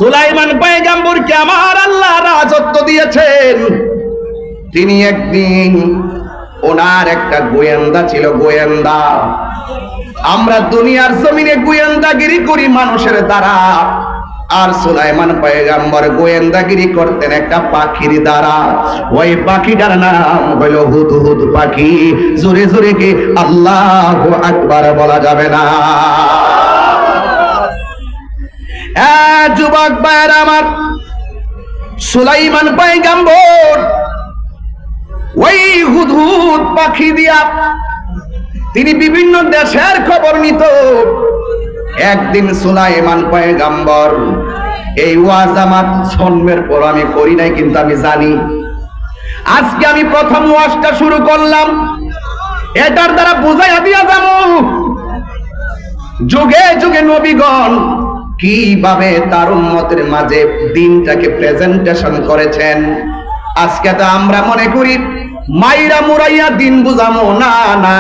সুলাইমান পয়গম্বরকে আমার আল্লাহ রাজত্ব দিয়েছেন। তিনি একদিন ওনার একটা গোয়েন্দা ছিল, গোয়েন্দা। আমরা দুনিয়ার জমিনে গোয়েন্দাগিরি করি মানুষের দ্বারা, আর সুলাইমান পয়গম্বর গোয়েন্দাগিরি করতেন একটা পাখির দ্বারা। ওই পাখিটার নাম হলো হুদহুদ পাখি। জোরে জোরে কি আল্লাহু আকবার বলা যাবে না? যুবক ভাইরা আমার, সুলাইমান পয়গম্বর ওই হুদহুদ পাখি দিয়া তিনি বিভিন্ন দেশের খবর নিত। একদিন সুলাইমান পয়গম্বর, এই ওয়াজ আমার জন্মের পর আমি করি নাই, কিন্তু আমি জানি আজকে আমি প্রথম ওয়াজটা শুরু করলাম, এটার দ্বারা বুঝাইয়া দিয়া যাবো যুগে যুগে নবীগণ কিভাবে তার উম্মতের মাঝে দিনটাকে প্রেজেন্টেশন করেছেন। আজকে তো আমরা মনে করি মাইরা মুরাইয়া দিন বুঝামো, না না,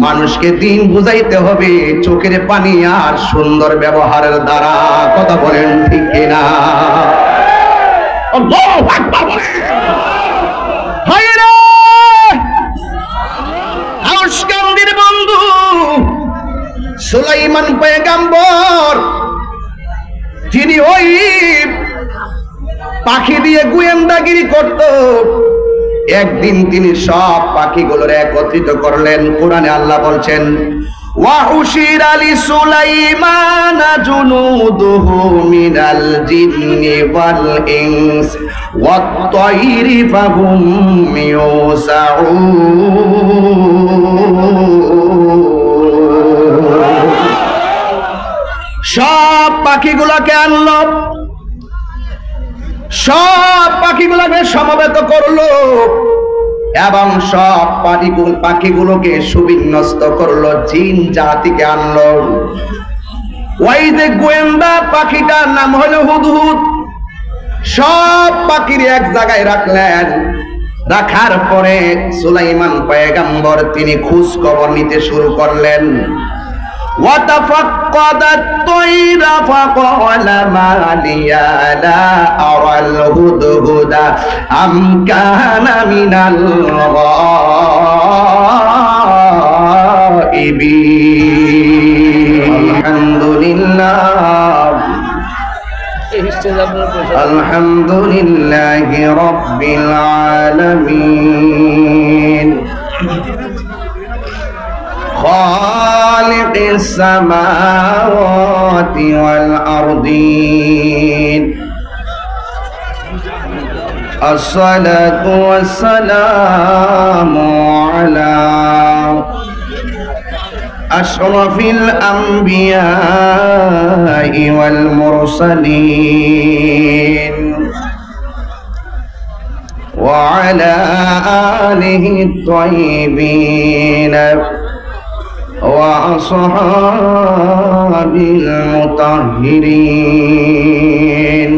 মানুষকে দিন বুঝাইতে হবে চোখের পানি আর সুন্দর ব্যবহারের দ্বারা। কথা বলেন ঠিক কিনা? আল্লাহু আকবার বলেন। হায়রে আশকান্দির বন্ধু সুলাইমান পয়গম্বর, তিনি ওই পাখি দিয়ে গোয়েন্দাগিরি করত। একদিন তিনি সব পাখিগুলোর একত্রিত করলেন। কোরআনে আল্লাহ বলছেন, ওয়া উশিরা লিসুলাইমান জুনুদুহু মিনাল জিন্নি ওয়াল ইনস ওয়াত তায়রি ফাহুম ইউসাউন। সব পাখিগুলোকে আনলো, সব পাখিগুলোকে সমবেত করলো এবং সব পাখিগুলোকে সুবিন্যস্ত করলো, জিন জাতিকে আনলো। ওই যে গোয়েন্দা পাখিটার নাম হলো হুদহুদ, সব পাখির এক জায়গায় রাখলেন। রাখার পরে সুলাইমান পয়গম্বর তিনি খোঁজ খবর নিতে শুরু করলেন। وتفقد الطير فقال ما لي لا أرى الهدهد أم كان من الغائبين. الحمد لله الحمد لله رب العالمين خالق السماوات والأرضين. الصلاة والسلام على أشرف الأنبياء والمرسلين وعلى آله الطيبين وأصحاب المطهرين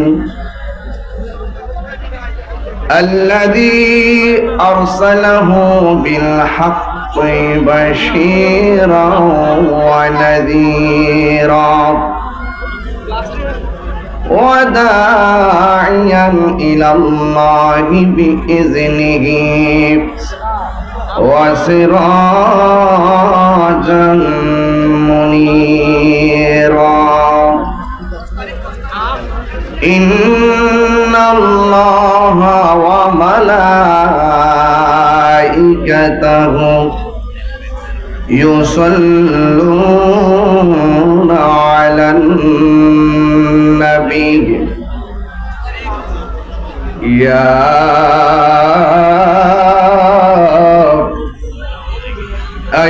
الذي أرسله بالحق بشيرا ونذيرا وداعيا إلى الله بإذنه وسراجا منيرا. إن الله وملائكته يصلون على النبي يا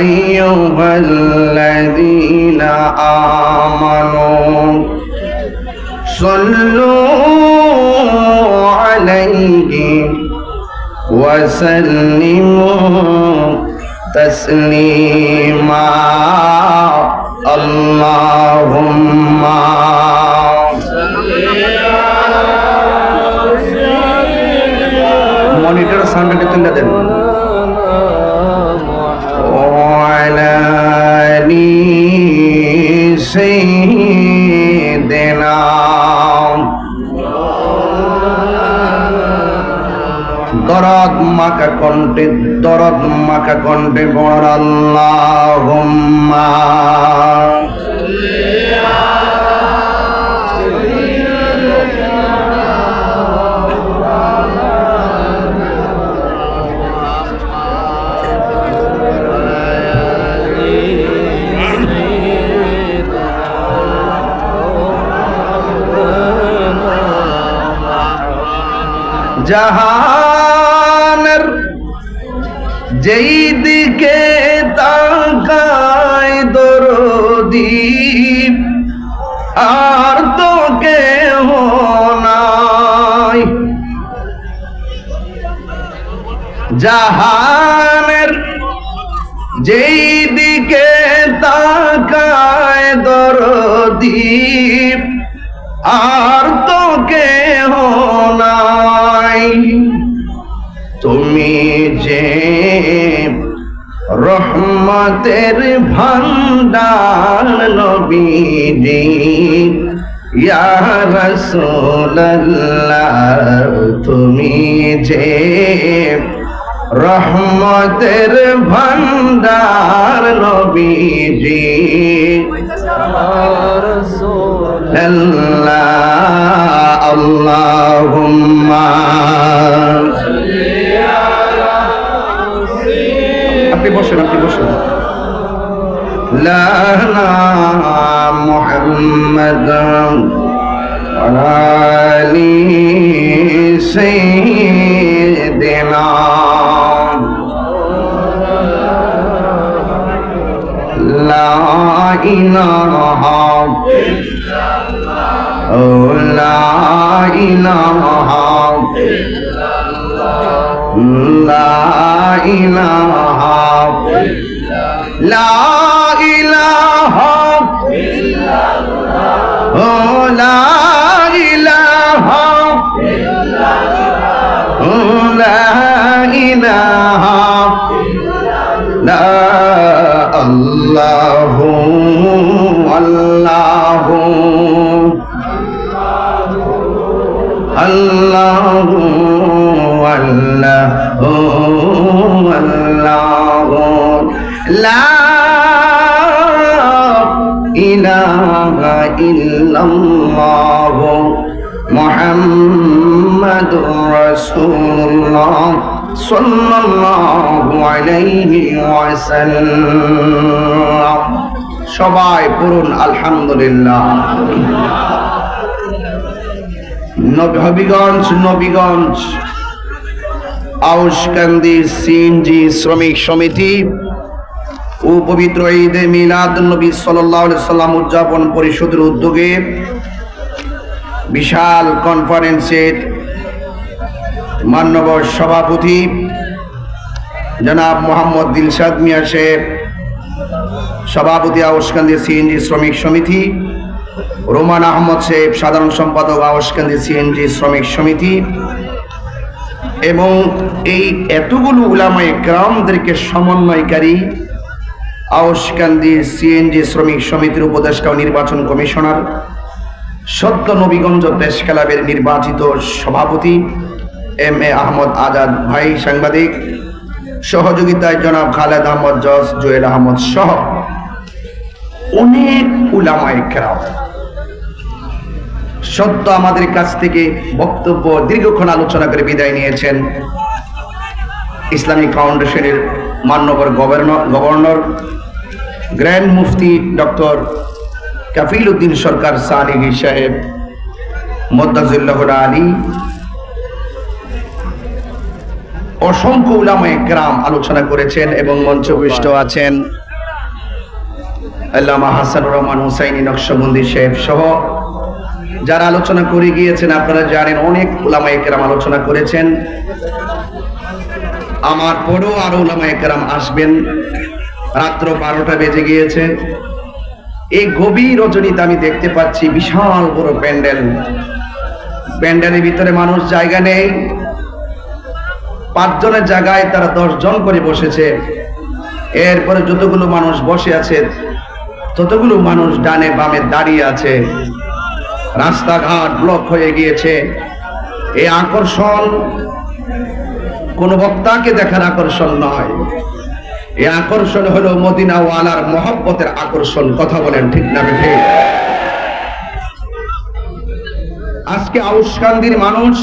أيها الذين آمنوا صلوا عليه وسلموا تسليما. اللهم মনিটর সাউন্ডটা তুলে দেন। وعلى آل سيدنا দরদ মাখা কণ্ঠে পড় আল্লাহুম্মা জাহানের যেই দিকে তাকায় দরদি আর তো কেহ নাই। জাহানের যেই দিকে তাকায় দরদি আর তো কেহ নাই। তুমি যে রহমতের ভান্ডার নবীজি ইয়া রাসূলুল্লাহ, তুমি যে রহমতের ভান্ডার নবীজি আল্লাহুম্মা আপনি বসেন লা মুহাম্মাদ ওয়া আলি সাইয়্যিদিনা লা ইলাহা ইল্লাল্লাহ লা ইলাহা লা ইলাহা লা ইলাহা ইল্লাল্লাহ লা ইলাহা ইল্লাল্লাহ লা ইলাহা ইল্লাল্লাহ আল্লাহু আল্লাহু আল্লাহু আল্লাহু আল্লাহু লা ইলাহা ইল্লাল্লাহ মুহাম্মাদুর রাসূলুল্লাহ সাল্লাল্লাহু আলাইহি ওয়াসাল্লাম। সবাই পড়ুন আলহামদুলিল্লাহ। নবীগঞ্জ আউশকান্দি সিএনজি শ্রমিক সমিতি ও পবিত্র ঈদে মিলাদুন্নবী সাল্লাল্লাহু আলাইহি সাল্লাম উদযাপন পরিষদের উদ্যোগে বিশাল কনফারেন্সের মাননীয় সভাপতি জনাব মোহাম্মদ দিলশাদ মিয়া সাহেব, সভাপতি আউশকান্দি সিএনজি শ্রমিক সমিতি, রোমান আহমদ সাহেব সাধারণ সম্পাদক আউশকান্দি সিএনজি শ্রমিক সমিতি, এবং এই এতগুলো উলামায়ে কেরামদেরকে সমন্বয়কারী আউশকান্দি সিএনজি শ্রমিক সমিতির উপদেষ্টা ও নির্বাচন কমিশনার, সদ্য নবীগঞ্জ প্রেস ক্লাবের নির্বাচিত সভাপতি এম এ আহমদ আজাদ ভাই সাংবাদিক, সহযোগিতায় জনাব খালেদ আহমদ জজ, জুয়েল আহমদ সহ অনেক উলামায়ে কেরাম সদ্য আমাদের কাছ থেকে বক্তব্য দীর্ঘক্ষণ আলোচনা করে বিদায় নিয়েছেন ইসলামিক ফাউন্ডেশনের মাননীয় গভর্নর গ্র্যান্ড মুফতি ডক্টর কাফিল উদ্দিন সরকার সালেহী সাহেব মদ্দাজুল্লাহ আলী। অসংখ্য উলামায়ে কেরাম আলোচনা করেছেন এবং মঞ্চভূষ্ট আছেন আল্লামা হাসানুর রহমান হুসাইনি নকশবন্দি সাহেব সহ যারা আলোচনা করে গিয়েছেন। আপনারা জানেন অনেক উলামায়ে কেরাম আলোচনা করেছেন, আমার পরেও আরো উলামায়ে কেরাম আসবেন। রাত্র 12টা বেজে গিয়েছে। এই গভীর রজনীতে আমি দেখতে পাচ্ছি বিশাল বড় প্যান্ডেলের ভিতরে মানুষ জায়গা নেই। 5 জনের জায়গায় তারা 10 জন করে বসেছে। এরপরে যতগুলো মানুষ বসে আছে ততগুলো মানুষ ডানে বামে দাঁড়িয়ে আছে। রাস্তাঘাট ব্লক হয়ে গিয়েছে। এই আকর্ষণ কোন বক্তাকে দেখার আকর্ষণ নয়, এই আকর্ষণ হলো মদিনাওয়ালার মহব্বতের আকর্ষণ। কথা বলেন ঠিক না বেঠিক? আজকে আউশকান্দির মানুষ,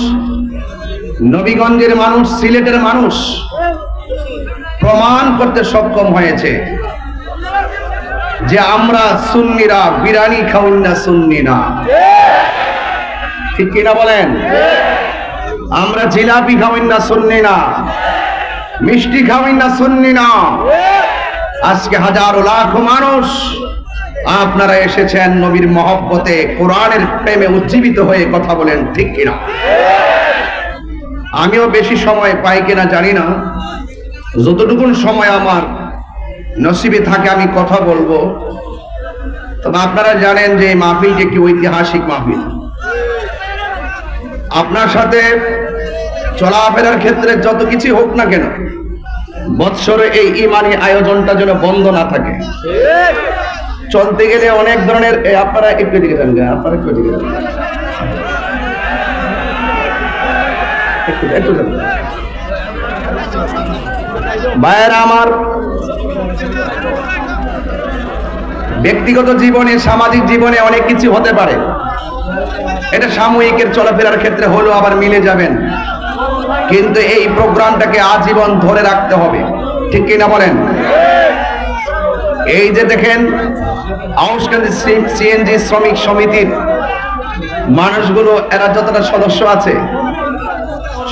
নবীগঞ্জের মানুষ, সিলেটের মানুষ প্রমাণ করতে সক্ষম হয়েছে যে আমরা সুন্নিরা বিরিয়ানি খাউন না, সুন্নি না। ঠিক কিনা বলেন? আমরা জিলাপি খাওয়াই না, সুন্নি না। মিষ্টি খাওয়াই না, সুন্নি না। আজকে হাজারো লাখো মানুষ আপনারা এসেছেন নবীর মহব্বতে, কোরআনের প্রেমে উজ্জীবিত হয়ে। কথা বলেন ঠিক কিনা? আমিও বেশি সময় পাই কিনা জানি না, যতটুকু সময় আমার নসিবে থাকে আমি কথা বলবো। তবে আপনারা জানেন যে এই মাহফিলটি একটি ঐতিহাসিক মাহফিল। আপনার সাথে চলাফেরার ক্ষেত্রে যত কিছু হোক না কেন, বৎসরে এই ইমানি আয়োজনটা যেন বন্ধ না থাকে। চলতে গেলে অনেক ধরনের, আপনারা একটু দিকে যান, আপনারা একটু দিকে যান, একটু যান ভাইয়েরা আমার। ব্যক্তিগত জীবনে, সামাজিক জীবনে অনেক কিছু হতে পারে, এটা সাময়িকের চলাফেরার ক্ষেত্রে হলেও আবার মিলে যাবেন, কিন্তু এই প্রোগ্রামটাকে আজীবন ধরে রাখতে হবে। ঠিক কিনা বলেন? এই যে দেখেন আউশকান্দি সিএনজি শ্রমিক সমিতির মানুষগুলো, এরা যতটা সদস্য আছে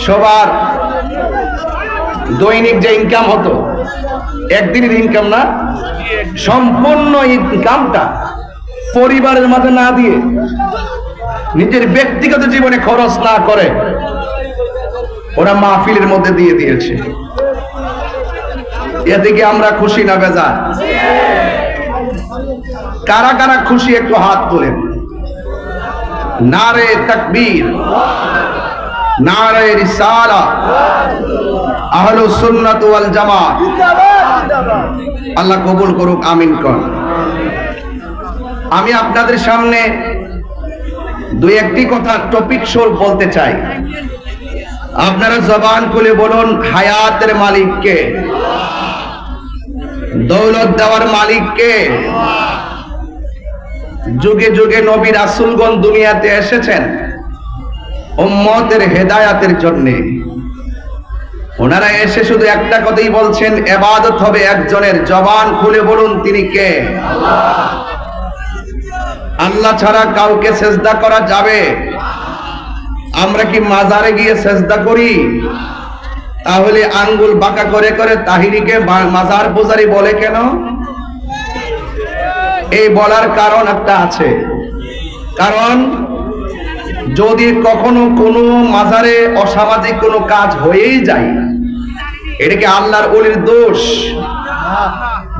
সবার দৈনিক যে ইনকাম হতো, একদিনের ইনকাম না, সম্পূর্ণ ইনকামটা পরিবারের মাঝে না দিয়ে, নিজের ব্যক্তিগত জীবনে খরচ না করে ওরা মাহফিলের মধ্যে দিয়ে দিয়েছে। এতে কি আমরা খুশি না বেজার? কারা কারা খুশি একটু হাত তোলেন। নারে তাকবীর, নারে রিসালাত, আহলুস সুন্নাত ওয়াল জামাত। আল্লাহ কবুল করুক, আমিন কোন। আমি আপনাদের সামনে দুই একটি কথা টপিক শোর বলতে চাই। আপনারা জবান খুলে বলুন, হায়াতের মালিক কে? দৌলত দেওয়ার মালিক কে? যুগে যুগে নবী রাসূলগণ দুনিয়াতে এসেছেন উম্মতের হেদায়েতের জন্য। ওনারা এসে শুধু একটা কথাই বলছেন, ইবাদত হবে একজনের। জবান খুলে বলুন, তিনি কে? আল্লাহ। আল্লাহ ছাড়া কাউকে সেজদা করা যাবে? আমরা কি মাজারে গিয়ে সেজদা করি? তাহলে আঙ্গুল বাঁকা করে করে তাহিরিকে মাজার পূজারি বলে কেন? এই বলার কারণ একটা আছে। কারণ যদি কখনো কোনো মাজারে অসামাজিক কোনো কাজ হয়েই যায়, এটা কি আল্লাহর ওলির দোষ?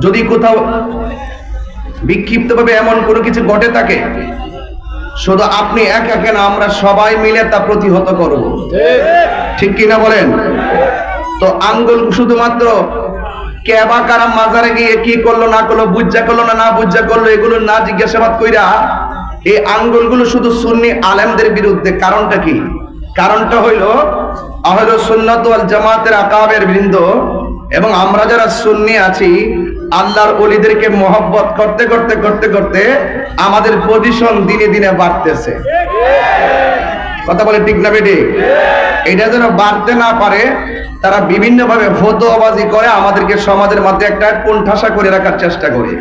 যদি কোথাও বিক্ষিপ্তভাবে এমন কোনো কিছু ঘটে থাকে, শুধু আপনি একা কেন, আমরা সবাই মিলে তা প্রতিহত করব। ঠিক কিনা বলেন? তো আঙ্গুল শুধুমাত্র কেবা কারা মাজারে গিয়ে কি করলো না করলো, বুঝা করলো না বুঝা করলো, এগুলো না জিজ্ঞাসাবাদ কইরা এই আঙ্গুলগুলো শুধু সুন্নি আলেমদের বিরুদ্ধে। কারণটা কি? কারণটা হইল আহলুস সুন্নাত ওয়াল জামাতের আকাবের বৃন্দ এবং আমরা যারা সুন্নি আছি, আল্লাহর ওলিদেরকে মহব্বত করতে করতে করতে করতে আমাদের পজিশন দিনে দিনে বাড়তেছে। কথা বলে ঠিক না বেটি? এটা যেন বাড়তে না পারে, তারা বিভিন্ন ভাবে ফতোয়াবাজি করে আমাদেরকে সমাজের মধ্যে একটা কোণঠাসা করে রাখার চেষ্টা করে।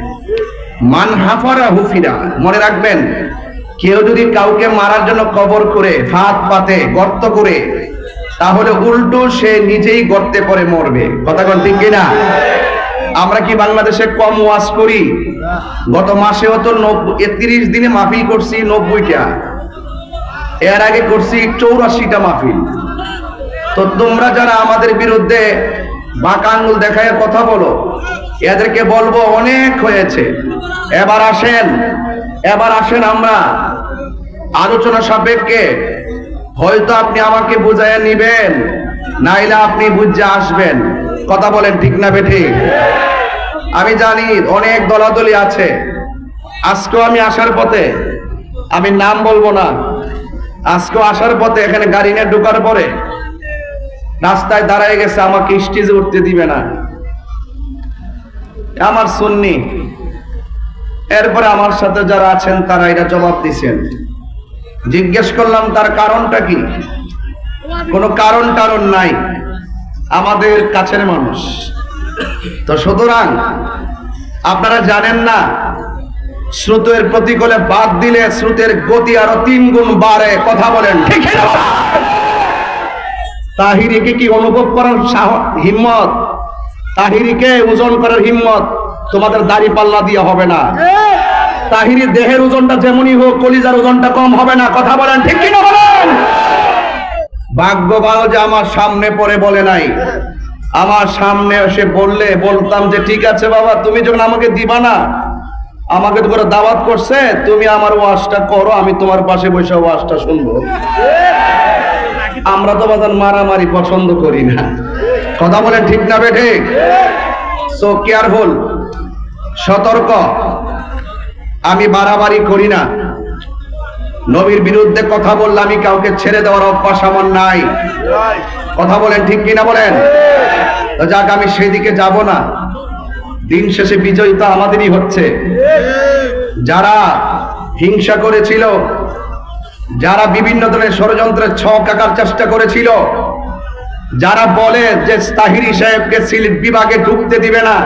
মান হাফারা হুফিরা, মনে রাখবেন, কেউ যদি কাউকে মারার জন্য কবর করে, ফাঁদ পাতে, গর্ত করে, তাহলে উল্টো সে নিজেই গর্তে পড়ে মরবে। কথা কোন ঠিক কিনা? আমরা কি বাংলাদেশে কম ওয়াজ করি? গত মাসেও তো 31 দিনে মাহফিল করছি 90টা, এর আগে করছি 84টা মাহফিল। তো তোমরা যারা আমাদের বিরুদ্ধে বাঁকা আঙ্গুল দেখায় কথা বলো, এদেরকে বলবো অনেক হয়েছে। এবার আসেন আমরা আলোচনা সাপেক্ষে। হয়তো আপনি আমাকে বুঝাইয়া নিবেন, নাইলে আপনি বুঝে আসবেন। কথা বলেন ঠিক না বেঠিক? আমি জানি অনেক দলাদলি আছে। আজকেও আমি আসার পথে, আমি নাম বলবো না, আজকেও আসার পথে এখানে গাড়ি নিয়ে ঢোকার পরে রাস্তায় দাঁড়ায় গেছে, আমাকে স্টেজে উঠতে দিবে না, আমার সুন্নি। এরপরে আমার সাথে যারা আছেন তারা এটা জবাব দিচ্ছেন। জিজ্ঞেস করলাম তার কারণটা কি? কোনো কারণ টারণ নাই, আমাদের কাছের মানুষ। তো সুতরাং আপনারা জানেন না, স্রোতের প্রতিকূলে বাদ দিলে স্রোতের গতি আরো 3 গুণ বাড়ে। কথা বলেন ঠিক না? তাহিরিকে কি অনুভব করার হিম্মত, তাহিরিকে ওজন করার হিম্মত তোমাদের দাড়ি পাল্লা দিয়ে হবে না। তাহিরি দেহের ওজনটা যেমনই হোক, কলিজার ওজনটা কম হবে না। কথা বলেন ঠিক কিনা বলেন? ভাগ্য ভালো যে আমার সামনে পড়ে বলে নাই। আমার সামনে এসে বললে বলতাম যে ঠিক আছে বাবা, তুমি যখন আমাকে দিবা না, আমাকে তো করে দাওয়াত করছে, তুমি আমার ওয়াজটা করো, আমি তোমার পাশে বসে ওয়াজটা শুনবো। আমরা তো বাজার মারামারি পছন্দ করি না। কথা বলেন ঠিক না বেঠে? সো কেয়ারফুল, সতর্ক। আমি বাড়াবাড়ি করি না। নবীর বিরুদ্ধে কথা বললে আমি কাউকে ছেড়ে দেওয়ার অভ্যাস আমার নাই। কথা বলেন ঠিক কিনা বলেন? তো যাক, আমি সেদিকে যাব না। দিন শেষে বিজয়ী তো আমাদেরই হচ্ছে। যারা হিংসা করেছিল, যারা বিভিন্ন ধরনের ষড়যন্ত্রের ছক আঁকার চেষ্টা করেছিল, যারা বলে যে তাহিরি সাহেবকে সিলেট বিভাগে ঢুকতে দিবে না,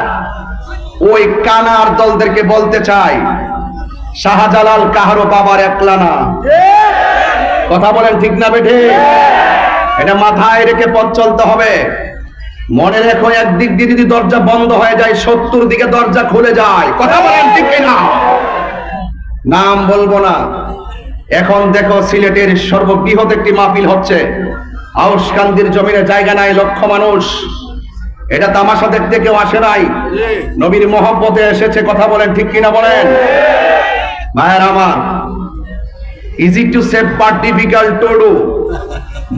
ওই কানার দলদেরকে বলতে চাই, শাহজালাল কাহারো বাবার একলা না। কথা বলেন ঠিক না বেঠে? এটা মাথায় রেখে পথ চলতে হবে। মনে রেখো, একদিক দিয়ে যদি দরজা বন্ধ হয়ে যায়, 70 দিকে দরজা খুলে যায়। কথা বলেন ঠিক কিনা? নাম বলবো না। এখন দেখো, সিলেটের সর্ববৃহৎ একটি মাহফিল হচ্ছে। আউশকান্দির জমিনে জায়গা নাই, লক্ষ মানুষ। এটা তামাশা দেখতে কেউ আসে নাই, নবীর মহব্বতে এসেছে। কথা বলেন ঠিক কিনা বলেন? ভাইয়ের আমার, easy to save but difficult to do.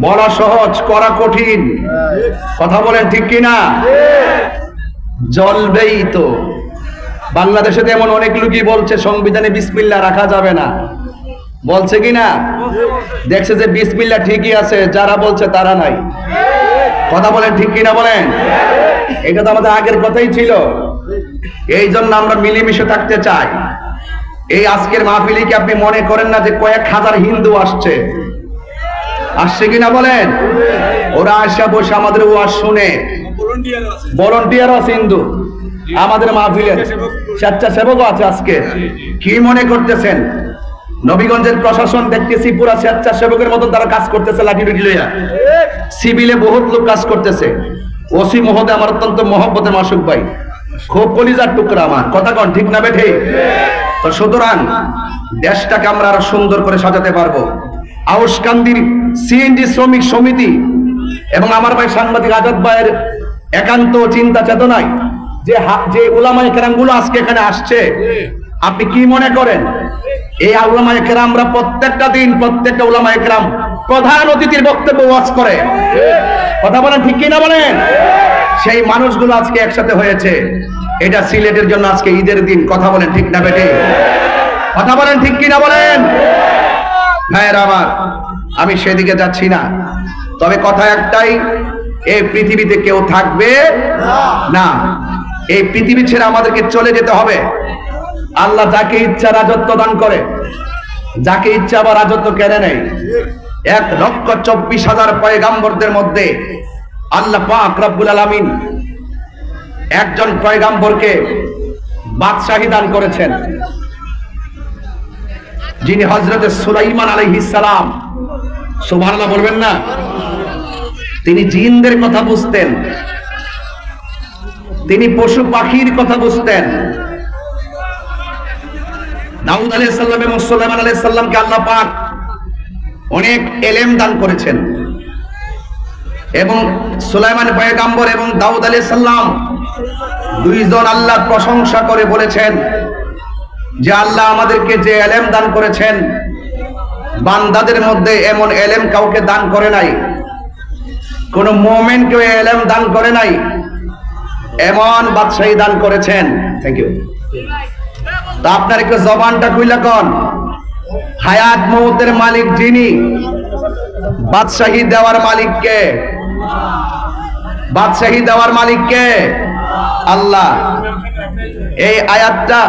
বলা সহজ, করা কঠিন। কথা বলেন ঠিক কিনা? জ্বলবেই তো। বাংলাদেশে এমন অনেক লোকই বলছে সংবিধানে বিসমিল্লাহ রাখা যাবে না, বলছে কিনা? দেখছে যে বিসমিল্লাহ ঠিকই আছে, যারা বলছে তারা নাই। কথা বলেন ঠিক কিনা বলেন? এটা তো আমাদের আগের কথাই ছিল। এই জন্য আমরা মিলেমিশে থাকতে চাই। এই আজকের মাহফিলে কি আপনি মনে করেন না যে কয়েক হাজার হিন্দু আসছে? আসছে কিনা বলেন? ওরা আসা বসে আমাদের ওয়াজ শুনে, ভলান্টিয়ার আছে হিন্দু আমাদের মাহফিলে, স্বেচ্ছাসেবকও আছে। আজকে কি মনে করতেছেন? নবীগঞ্জের প্রশাসন দেখতেছি পুরা স্বেচ্ছাসেবকের মতন তারা কাজ করতেছে, লাঠি লুটি লইয়া। সিভিলে বহুত লোক কাজ করতেছে। ওসি মহোদয় আমার অত্যন্ত মহব্বতের মাসুক ভাই, খুব কলিজার টুকরা আমার। কথা কন ঠিক না বেঠে? তো সুতরাং দেশটাকে আমরা আরো সুন্দর করে সাজাতে পারবো। আউশকান্দির সিএনজি শ্রমিক সমিতি এবং আমার ভাই সাংবাদিক আজাদ ভাইয়ের একান্ত চিন্তা চেতনায় যে উলামায়ে কেরামগুলো আজকে এখানে আসছে, আপনি কি মনে করেন এই উলামায়ে কেরামরা প্রত্যেকটা দিন প্রত্যেকটা উলামায়ে কেরাম প্রধান অতিথির বক্তব্য ওয়াজ করে? কথা বলেন ঠিক কিনা বলেন? সেই মানুষগুলো আজকে একসাথে হয়েছে। এটা সিলেটের জন্য আজকে ঈদের দিন। কথা বলেন ঠিক না বেটে? কথা বলেন ঠিক কিনা বলেন? ভাইয়েরা আমার, আমি সেদিকে যাচ্ছি না। তবে কথা একটাই, এই পৃথিবীতে কেউ থাকবে না। এই পৃথিবী ছেড়ে আমাদেরকে চলে যেতে হবে। আল্লাহ যাকে ইচ্ছা রাজত্ব দান করে, যাকে ইচ্ছা আবার রাজত্ব কেড়ে নেয়। 1,24,000 পয়গাম্বরদের মধ্যে আল্লাহ পাক রব্বুল আলামিন একজন পয়গাম্বরকে বাদশাহী দান করেছেন, যিনি হযরত সুলাইমান আলাইহিস সালাম। সুবহানাল্লাহ বলবেন না? তিনি জিনদের কথা বুঝতেন, তিনি পশু পাখির কথা বুঝতেন। দাউদ আলাইহিস সালাম এবং সুলাইমান আলাইহিস সালামকে আল্লাহ পাক অনেক ইলম দান করেছেন। এবং সুলাইমান পয়গাম্বর এবং দাউদ আলাইহিস সালাম দুইজন আল্লাহর প্রশংসা করে বলেছেন যে আল্লাহ আমাদেরকে যে ইলম দান করেছেন, বান্দাদের মধ্যে এমন ইলম কাউকে দান করে নাই, কোন মুমিনকে ইলম দান করে নাই, এমন বাদশাহী দান করেছেন। Thank you. তো আপনার একটু জবানটা খুইলা কোন, হায়াত মউতের মালিক যিনি, বাদশাহী দেওয়ার মালিক কে? বাদশাহী দেওয়ার মালিক কে? আল্লাহ। এই আয়াতটা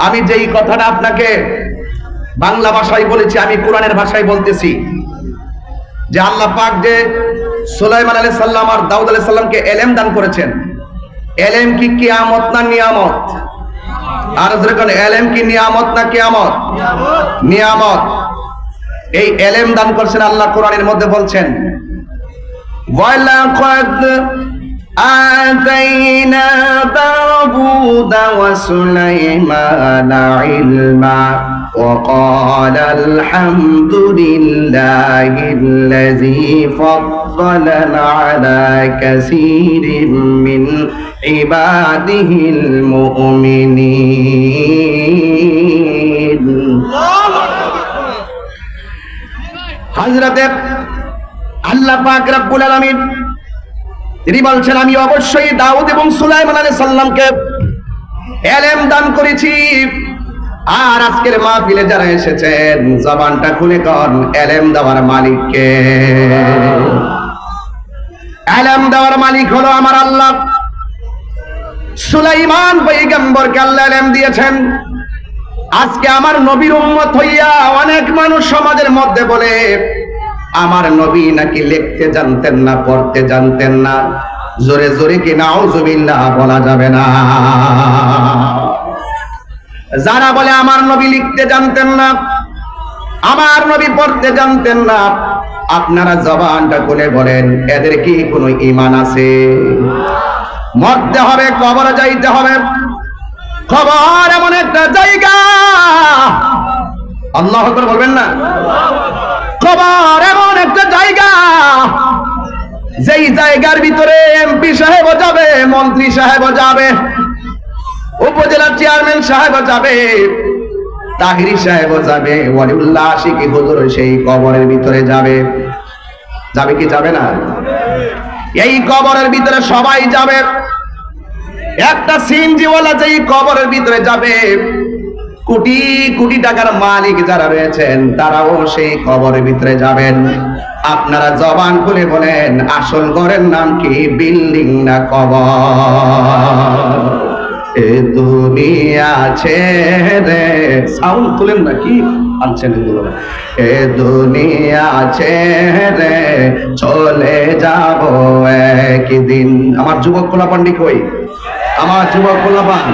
আমি যেই কথাটা আপনাকে বাংলা ভাষায় বলেছি, আমি কোরআনের ভাষায় বলতেছি যে আল্লাহ পাক যে সুলাইমান আলাইহিস সালাম আর দাউদ আলাইহিস সালামকে ইলম দান করেছেন, ইলম কি কিয়ামত না নিয়ামত? আর যখন ইলম কি নিয়ামত না কিয়ামত? নিয়ামত। এই ইলম দান করেছেন আল্লাহ কোরআনের মধ্যে বলছেন, ওয়ালাকাদ আতাইনা দাউদ ওয়া সুলাইমানা ইলমা وقال الحمد لله الذي فضلنا على كثير من عباده المؤمنين. হযরত আল্লাহ পাক রব্বুল আলামিন তিনি বলছেন, আমি অবশ্যই দাউদ এবং সুলাইমান আলাইহিস সালামকে ইলম দান করেছি। আর আজকের মাহফিলে যারা এসেছেন, জবানটা খুলে কোন ইলম দেওয়ার মালিক কে? ইলম দেওয়ার মালিক হলো আমার আল্লাহ। সুলাইমান পয়গম্বরকে আল্লাহ ইলম দিয়েছেন। আজকে আমার নবীর উম্মত হইয়া অনেক মানুষ সমাজের মধ্যে বলে আমার নবী নাকি লিখতে জানতেন না, পড়তে জানতেন না। জোরে জোরে কি নাউজুবিল্লাহ বলা যাবে না? যারা বলে আমার নবী লিখতে জানতেন না, আমার নবী পড়তে জানতেন না, আপনারা জবানটা খুলে বলেন এদের কি কোনো ঈমান আছে? মরতে হবে, কবরে যাইতে হবে। কবর এমন একটা জায়গা, আল্লাহু আকবার বলবেন না? কবর এমন একটা জায়গা, যেই জায়গার ভিতরে এমপি সাহেব যাবে, মন্ত্রী সাহেব যাবে, উপজেলার চেয়ারম্যান সাহেব যাবে, তাহিরি সাহেব যাবে, ওয়ালিউল্লাহ আশিকি হুজুর সেই কবরের ভিতরে যাবে। যাবে কি যাবে না? এই কবরের ভিতরে সবাই যাবে। একটা সিনজিওয়ালা যেই কবরের ভিতরে যাবে, কোটি কোটি টাকার মালিক যারা রয়েছেন তারাও সেই কবরের ভিতরে যাবেন। আপনারা জবান খুলে বলেন আসল ঘরের নাম কি? বিল্ডিং না কবর? এ দুনিয়া ছেড়ে, সাউন্ড তুলেন না কি আনছেন এগুলো? এ দুনিয়া ছেড়ে চলে যাব একদিন। আমার যুবক পোলাপান্ডি কই? আমার যুবক পোলাপান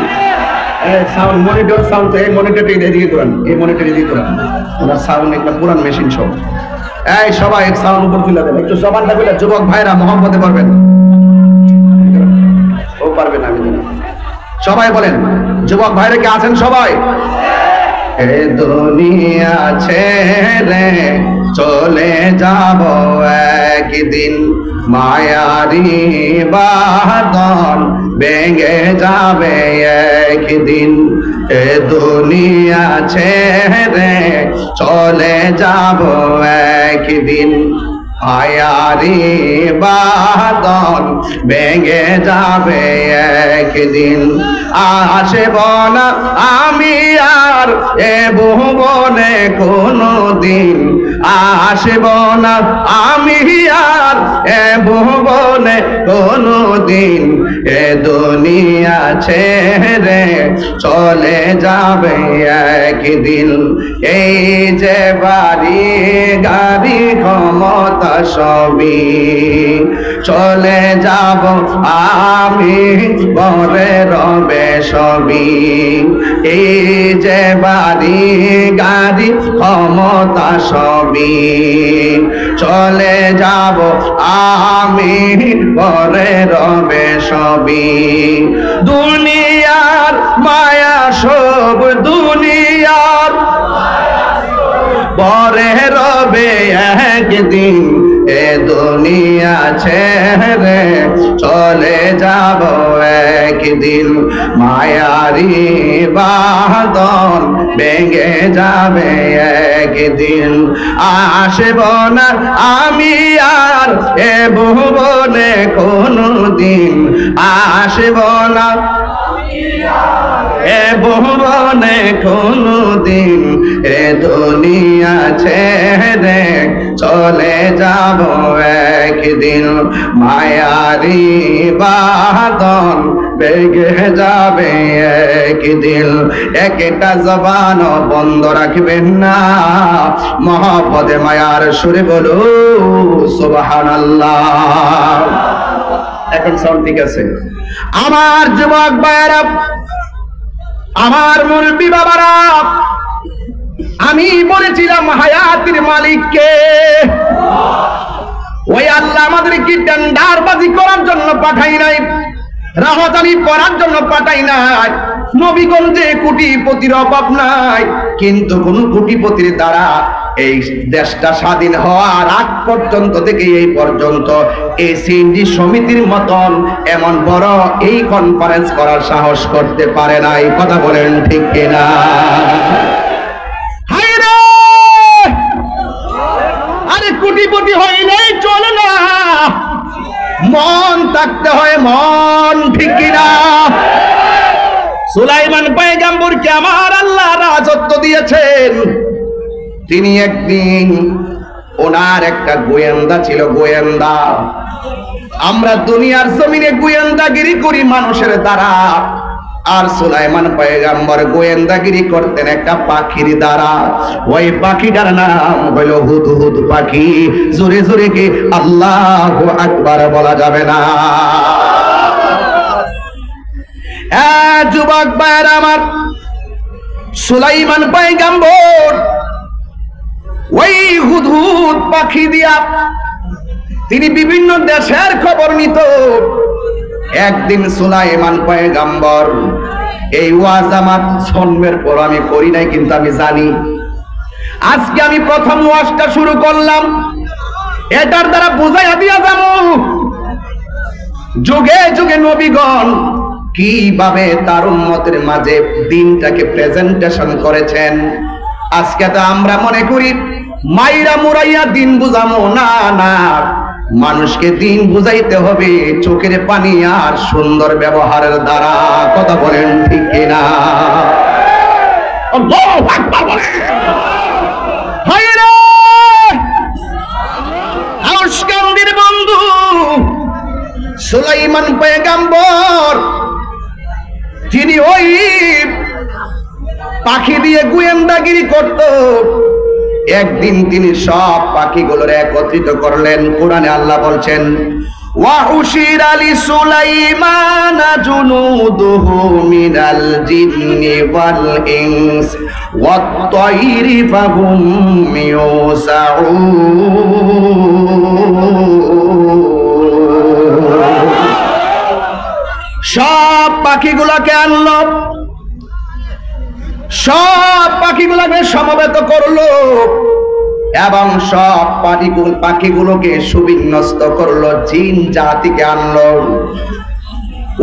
সাউন্ড মনিটর সাউন্ড, এই মনিটরটা এদিকে করেন, এই মনিটর এদিকে করেন। ওনার সাউন্ড একটা পুরান মেশিন সব। এই সবাই সাউন্ড উপর তুলে দেন, একটু জবানটা খুলে। যুবক ভাইরা মহব্বতে পারবেন, ও পারবে না আমি জানি। সবাই বলেন, যুবক ভাইরা কি আছেন সবাই? এ দুনিয়া ছেড়ে চলে যাব একদিন, মায়ারি বাঁধন ভেঙে যাবে একদিন। এ দুনিয়া ছেড়ে চলে যাব একদিন, মায়ারি বাঁধন ভেঙে যাবে একদিন। আসব না আমি আর এ ভুবনে কোনো দিন, আসব না আমি আর এ ভুবনে কোনো দিন। এ দুনিয়া ছেড়ে চলে যাবে একদিন। এই যে বাড়ি গাড়ি ক্ষমতা সবই চলে যাব আমি, ঘরে রবে সবই। এই যে বাড়ি গাড়ি ক্ষমতা সবই চলে যাব আমি, ঘরে রবে সবই। দুনিয়ার মায়া সব দুনিয়ার পরে রবে একদিন। এ দুনিয়া ছেড়ে চলে যাব একদিন, মায়ারি বাঁধন ভেঙে যাবে একদিন। আসব না আমি আর এ ভুবনে কোনো দিন, আসব না এ ভুবনে কোনদিন এ দুনিয়া ছেড়ে চলে যাব একদিন, মায়ারি বাঁধন ভেঙে যাবে একদিন। একটা জবান বন্ধ রাখবেন না, মহব্বতে মায়ার সুরে বলো সুবহানাল্লাহ। এখন সাউন্ড ঠিক আছে? আমার যুবক ভাইরা, আমার মুরব্বি বাবারা, আমি বলেছিলাম হায়াতের মালিককে। ওই আল্লাহ আমাদেরকে টেন্ডারবাজি করার জন্য পাঠাই নাই, রাহাজানি করার জন্য পাঠাই নাই। নবীগঞ্জে কোটিপতির অভাব নাই, কিন্তু কোন কোটিপতির দ্বারা এই দেশটা স্বাধীন হওয়ার আগ পর্যন্ত থেকে এই পর্যন্ত এই সিএনজি সমিতির মতন এমন বড় এই কনফারেন্স করার সাহস করতে পারে নাই। কথা বলেন ঠিক কিনা? আরে কোটিপতি হইলে চলে না, মন থাকতে হয়, মন, ঠিক কিনা? সুলাইমান পয়গম্বরকে আমার আল্লাহ রাজত্ব দিয়েছেন। তিনি একদিন, ওনার একটা গোয়েন্দা ছিল, গোয়েন্দা। আমরা দুনিয়ার জমিনে গোয়েন্দাগিরি করি মানুষের দ্বারা, আর সুলাইমান পয়গম্বর গোয়েন্দাগিরি করতেন একটা পাখির দ্বারা। ওই পাখিটার নাম হলো হুদহুদ পাখি। জোরে জোরে কি আল্লাহু আকবার বলা যাবে না? যুবক ভাইরা আমার, সুলাইমান পয়গম্বর ওই হুদহুদ পাখি দিয়া তিনি বিভিন্ন দেশের খবর নিত। একদিন সুলাইমান পয়গম্বর, এই ওয়াজ আমার জন্মের পর আমি করি নাই, কিন্তু আমি জানি। আজকে আমি প্রথম ওয়াজটা শুরু করলাম, এটার দ্বারা বুঝাইয়া দিয়া যাবো যুগে যুগে নবীগণ কিভাবে তার উম্মতের মাঝে দিনটাকে প্রেজেন্টেশন করেছেন। আজকে তো আমরা মনে করি মাইরা মুরাইয়া দিন বুঝামো, না না, মানুষকে দিন বুঝাইতে হবে চোখের পানি আর সুন্দর ব্যবহারের দ্বারা। কথা বলেন ঠিক কিনা? আল্লাহু আকবার বলেন। হায়রে আউশকান্দির বন্ধু সুলাইমান পয়গম্বর, তিনি ওই পাখি দিয়ে গোয়েন্দাগিরি করত। একদিন তিনি সব পাখিগুলোর একত্রিত করলেন। কোরআনে আল্লাহ বলছেন, ওয়া উশিরা লিসুলাইমানা জুনুদুহু মিনাল জিন্নি ওয়াল ইনস ওয়াত তায়রি ফাহুম ইউসাউন। সব পাখিগুলোকে আনলো, সব পাখিগুলোকে সমবেত করলো এবং সব পাখিগুলোকে সুবিন্যস্ত করলো, জিন জাতিকে আনলো।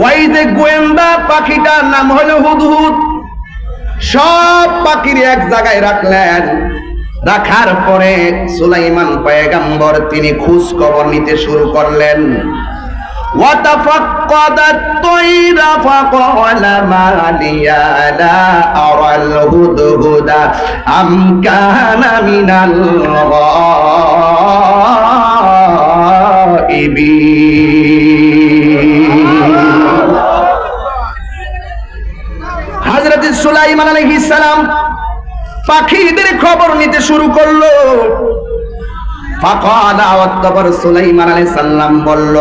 ওই যে গোয়েন্দা পাখিটার নাম হলো হুদহুদ, সব পাখির এক জায়গায় রাখলেন। রাখার পরে সুলাইমান পয়গম্বর তিনি খোঁজ খবর নিতে শুরু করলেন। وتفقد الطير فقال ما لي لا أرى الهدهد أم كان من الغائبين। হযরত সুলাইমান আলাইহিস সালাম পাখিদের খবর নিতে শুরু করলো। ফাকালা, অতঃপর সুলাইমান আলাইহিস সালাম বলল,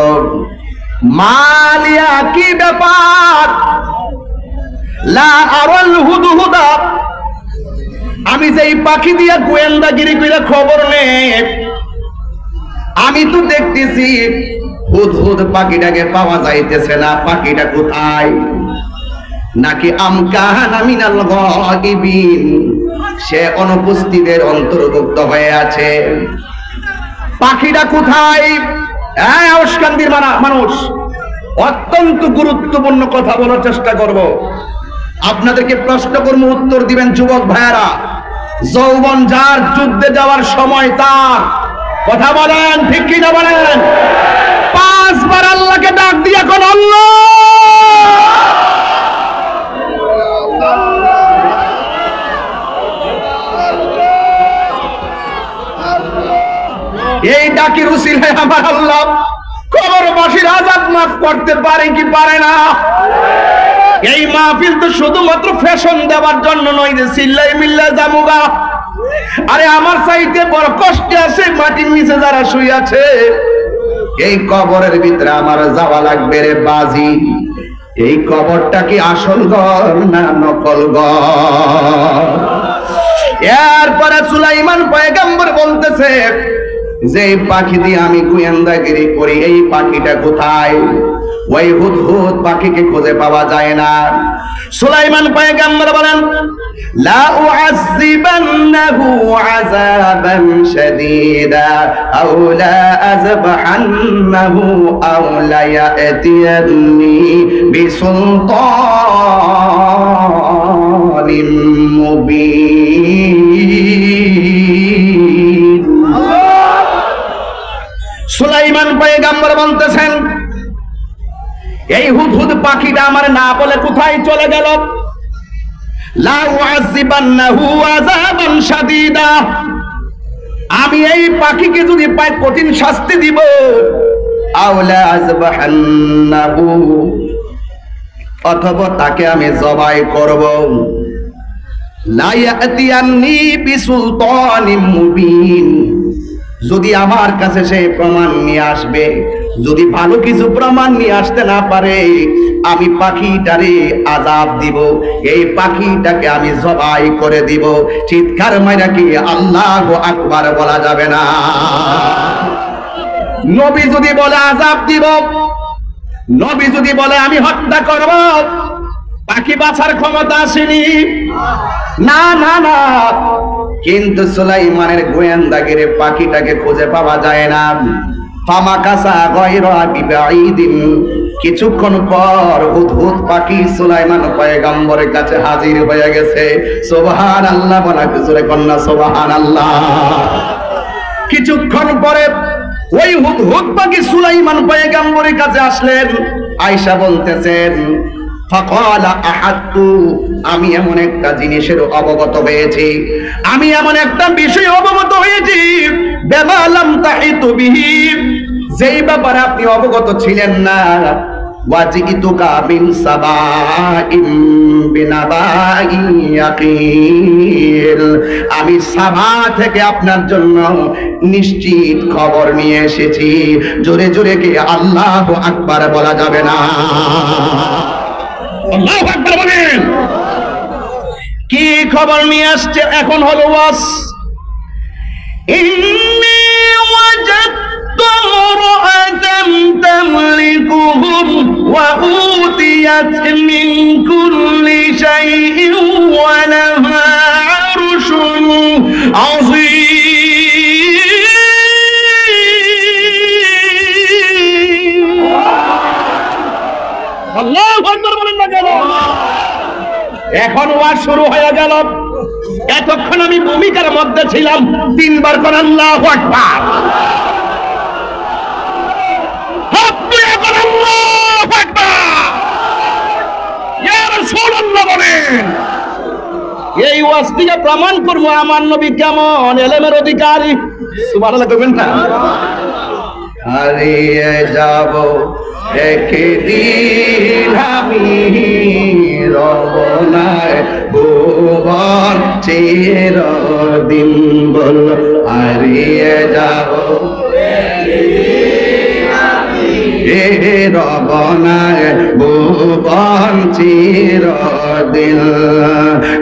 মালিয়া, কি ব্যাপার? লা আরাল হুদহুদা, আমি যে পাখি দিয়া গোয়েন্দাগিরি কইরা খবর নেই, আমি তো দেখতেছি হুদহুদ পাখিটাকে পাওয়া যাইতেছে না। পাখিটা কোথায়? নাকি আমকানা মিনাল গায়িবিন, সে অনুপস্থিতের অন্তর্ভুক্ত হয়ে আছে। পাখিটা কোথায়? আউশকান্দির মানুষ, অত্যন্ত গুরুত্বপূর্ণ কথা বলার চেষ্টা করব। আপনাদেরকে প্রশ্ন করব, উত্তর দিবেন যুবক ভাইয়ারা। যৌবন যার, যুদ্ধে যাওয়ার সময় তার। কথা বলেন ঠিক কিনা বলেন? 5 বার আল্লাহকে ডাক দিয়া কোন আল্লাহ, এই ডাকির উসিলায় আমার আল্লাহ কবরবাসীর আযাব মাফ করতে পারে কি পারে না? এই মাহফিল তো শুধুমাত্র ফ্যাশন দেওয়ার জন্য নয় যে চিল্লাই মিল্লা জামুগা। আরে আমার চাইতে বড় কষ্টে আছে মাটির নিচে যারা শুয়ে আছে, এই কবরের ভিতরে আমার যাওয়া লাগবে রে বাজি। এই কবরটা কি আসল ঘর না নকল ঘর? এরপরে সুলাইমান পয়গম্বর বলতেছে যে পাখি দিয়ে আমি গোয়েন্দাগিরি করি, এই পাখিটা কোথায়? ওই হুদহুদ পাখিকে খুঁজে পাওয়া যায় না। সুলাইমান পয়গম্বর বলেন লা উআযিবান্নাহু আযাবান শাদীদা আও লা আযবাহান্নাহু আও লা ইয়াতিয়ান্নি বিসুলতানিন মুবিন। সুলাইমান পয়গম্বর বলতেছেন এই হুদহুদ পাখিটা আমার না বলে কোথায় চলে গেল? লা উআযিবান্নাহু আযাবান শাদীদা, আমি এই পাখিকে যদি পাই কঠিন শাস্তি দিব। আও লা আযবাহান্নাহু, অথবা তাকে আমি জবাই করব। লা ইয়াতিয়ান্নি বিসুলতানিন মুবিন, যদি আমার কাছে সে প্রমাণ নিয়ে আসবে, যদি ভালো কিছু প্রমাণ নিয়ে আসতে না পারে, আমি পাখিটারে আযাব দিব, এই পাখিটাকে আমি জবাই করে দিব। চিৎকার মাইরা কি আল্লাহু আকবার বলা যাবে না? নবী যদি বলে আযাব দিব, নবী যদি বলে আমি হত্যা করব, পাখি বাঁচার ক্ষমতা আসেনি। না না না, কিন্তু সুলাইমানের গোয়েন্দাগিরি পাখিটাকে খুঁজে পাওয়া যায় না। ফামাকাসা গায়রা বিবাঈদিন, কিছুক্ষণ পর হুদহুদ পাখি সুলাইমান পয়গম্বরের কাছে হাজির হয়ে গেছে। সুবহানাল্লাহ বলা জোরে কন্না সুবহানাল্লাহ। কিছুক্ষণ পরে ওই হুদহুদ পাখি সুলাইমান পয়গম্বরের কাছে আসলেন। আয়েশা বলতেছেন ফাকালা আহাত্তু, আমি এমন একটা জিনিসের অবগত হয়েছি, আমি এমন একটা বিষয় অবগত হয়েছি বিমা লাম তাহিতু বিহি, যেই ব্যাপারে আপনি অবগত ছিলেন না। ওয়াজিতুকা মিন সাবাইম বিনাবাই ইয়াকিল, আমি সাবা থেকে আপনার জন্য নিশ্চিত খবর নিয়ে এসেছি। জোরে জোরে কি আল্লাহু আকবার বলা যাবে না? আল্লাহু আকবার বলেন। কি খবর নিয়ে আসছে? এখন হলো ওয়াস। ইন্নী ওয়াজাদতু ইমরাআতান তামলিকুহুম ওয়া উতিয়াত মিন কুল্লি শাইইন ওয়া লাহা আরশুন আযীম। আল্লাহু আকবার বলেন না কেন? এখন ওয়াজ শুরু হয়ে গেল। এতক্ষণ আমি ভূমিকার মধ্যে ছিলাম। তিনবার কোন আল্লাহু আকবার, আল্লাহু আকবার, ইয়া রাসূলুল্লাহ বলেন। এই ওয়াজ থেকে প্রমাণ করব আমার নবী কেমন ইলমের অধিকারী। সুবহানাল্লাহ কইবেন না? হারিয়ে যাব একদিন আমি, রবনায় ভুবন চিরদিন, বল হারিয়ে যাব রবনায় ভুবন চিরদিন।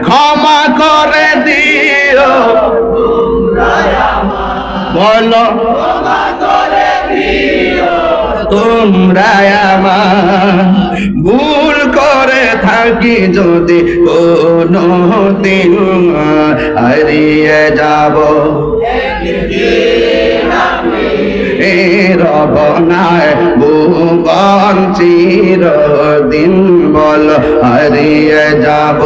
ক্ষমা করে দিও বলো, তোমরা আমার ভুল করে থাকি যদি কোনো দিন, হারিয়ে যাব এ রবনায় ভুবন চিরদিন, বল হারিয়ে যাব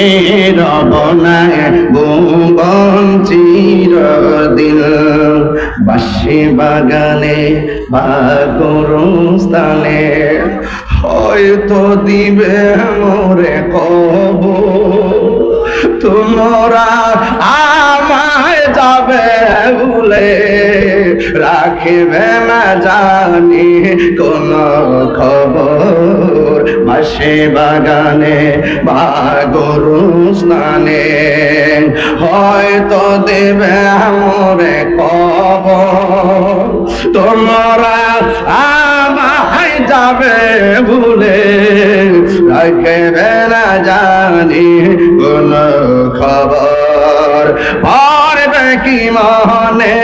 এ রবনায় ভুবন চিরদিন। বাঁশি বাগানে বা গোরস্থানে হয়তো দিবে মোরে কবর, তোমরা আমায় রাখবে না জানি কোন খবর, মাসে বাগানে বা গরু স্নানে হয়তো দেবে আমরে কবর। তোমরা আমায় যাবে ভুলে রাখবে না জানি কোন খবর, পারবে কি মনে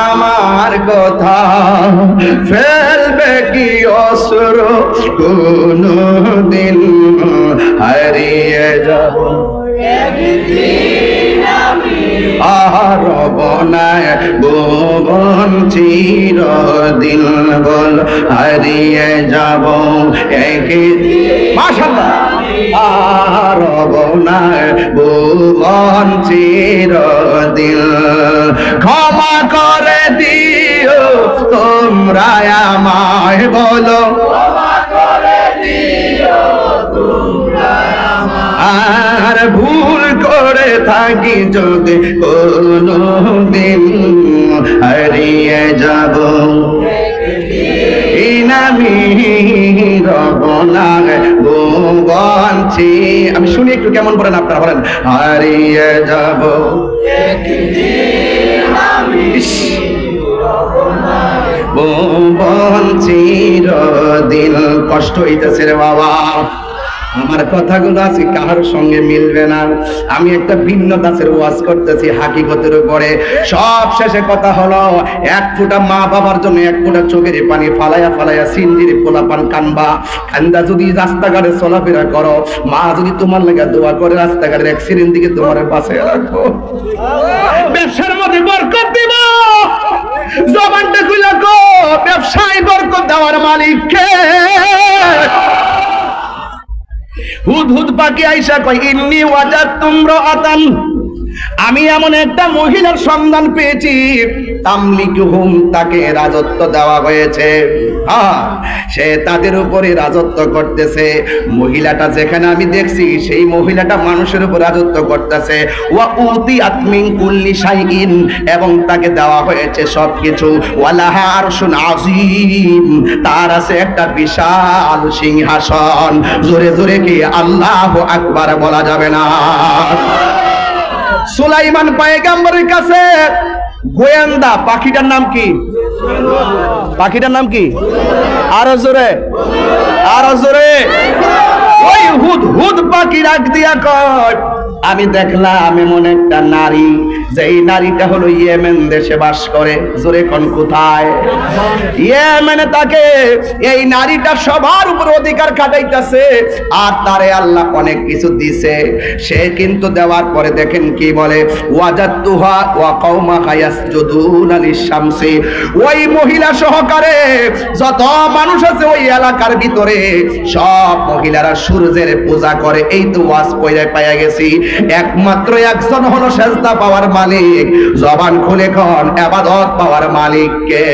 আমার কথা, ফেলবে কি অশ্রু কোন দিন হারিয়ে যাব আর বনায় ভুবন চিরদিন বল হারিয়ে যাব মাশাআল্লাহ। আর বনায় ভুবন চিরদিন, ক্ষমা করে দিও তোমরা আমায়, বলো আর ভুল করে থাকি যদি কোনো দিন হারিয়ে যাব আমি রবনা ভুবনছি। আমি শুনি একটু কেমন বলেন আপনারা, বলেন হারিয়ে যাব ভুবন চিরদিন। কষ্ট হইতেছে রে বাবা, আমার কথাগুলো আছে কাহার সঙ্গে মিলবে না। আমি একটা ভিন্ন দাসের ওয়াজ করতেছি হাকিকতের উপরে। সব শেষে কথা হলো, এক ফোঁটা মা বাবার জন্য এক ফোঁটা চোখের পানি ফালাইয়া ফালাইয়া সিন্দির পোলাপান কানবা। কান্দা যদি রাস্তাঘাটে চলাফেরা করো, মা যদি তোমার লাগা দোয়া করে রাস্তাঘাটের অ্যাক্সিডেন্ট দিকে তোমার বাঁচিয়ে রাখো। ব্যবসার মধ্যে বরকত দিব, জবানটা খুলে কো ব্যবসায় বরকত দেওয়ার মালিক কে? হুদ হুদ পাখি আইসা কয় ইন্নী ওয়াজাদতু ইমরাআতান, আমি এমন একটা মহিলার সন্ধান পেয়েছি, তামলিকুহুম, তাকে রাজত্ব দেওয়া হয়েছে। হ্যাঁ, সে তাদের উপরে রাজত্ব করতেছে। মহিলাটা যেখানে আমি দেখছি, সেই মহিলাটা মানুষের উপর রাজত্ব করতেছে। ওয়া উতিয়াত মিন কুল্লি শাইইন, এবং তাকে দেওয়া হয়েছে সবকিছু। ওয়ালাহা আরশুন আযীম, তার আছে একটা বিশাল সিংহাসন। জোরে জোরে কি আল্লাহু আকবার বলা যাবে না? সুলাইমান পয়গম্বরের কাছে গোয়েন্দা পাখিটার নাম কি? পাখিটার নাম কি? আরো জোরে, আরো জোরে। ওই হুদ হুদ পাখি ডাক দিয়া কয়, আমি দেখলাম এমন একটা নারী, যে এই নারীটা হলো ইয়েমেন দেশে বাস করে। জোরে কোন কোথায়? ইয়েমেনে তাকে এই নারীটা সবার উপর অধিকার খাটাইতেছে, আর তারে আল্লাহ অনেক কিছু দিছে। সে কিন্তু দেওয়ার পরে দেখেন কি বলে, ওয়াজাতুহা ওয়া কওমাহা ইয়াসজুদুনা লিশ-শামসি, ওই মহিলা সহকারে যত মানুষ আছে ওই এলাকার ভিতরে সব মহিলারা সূর্যের পূজা করে। এই তো ওয়াজ পয়রা পাইয়া গেছি, একমাত্র একজন হলো সেজদা পাওয়ার মালিক। জবান খুলে কোন ইবাদত পাওয়ার মালিক কে?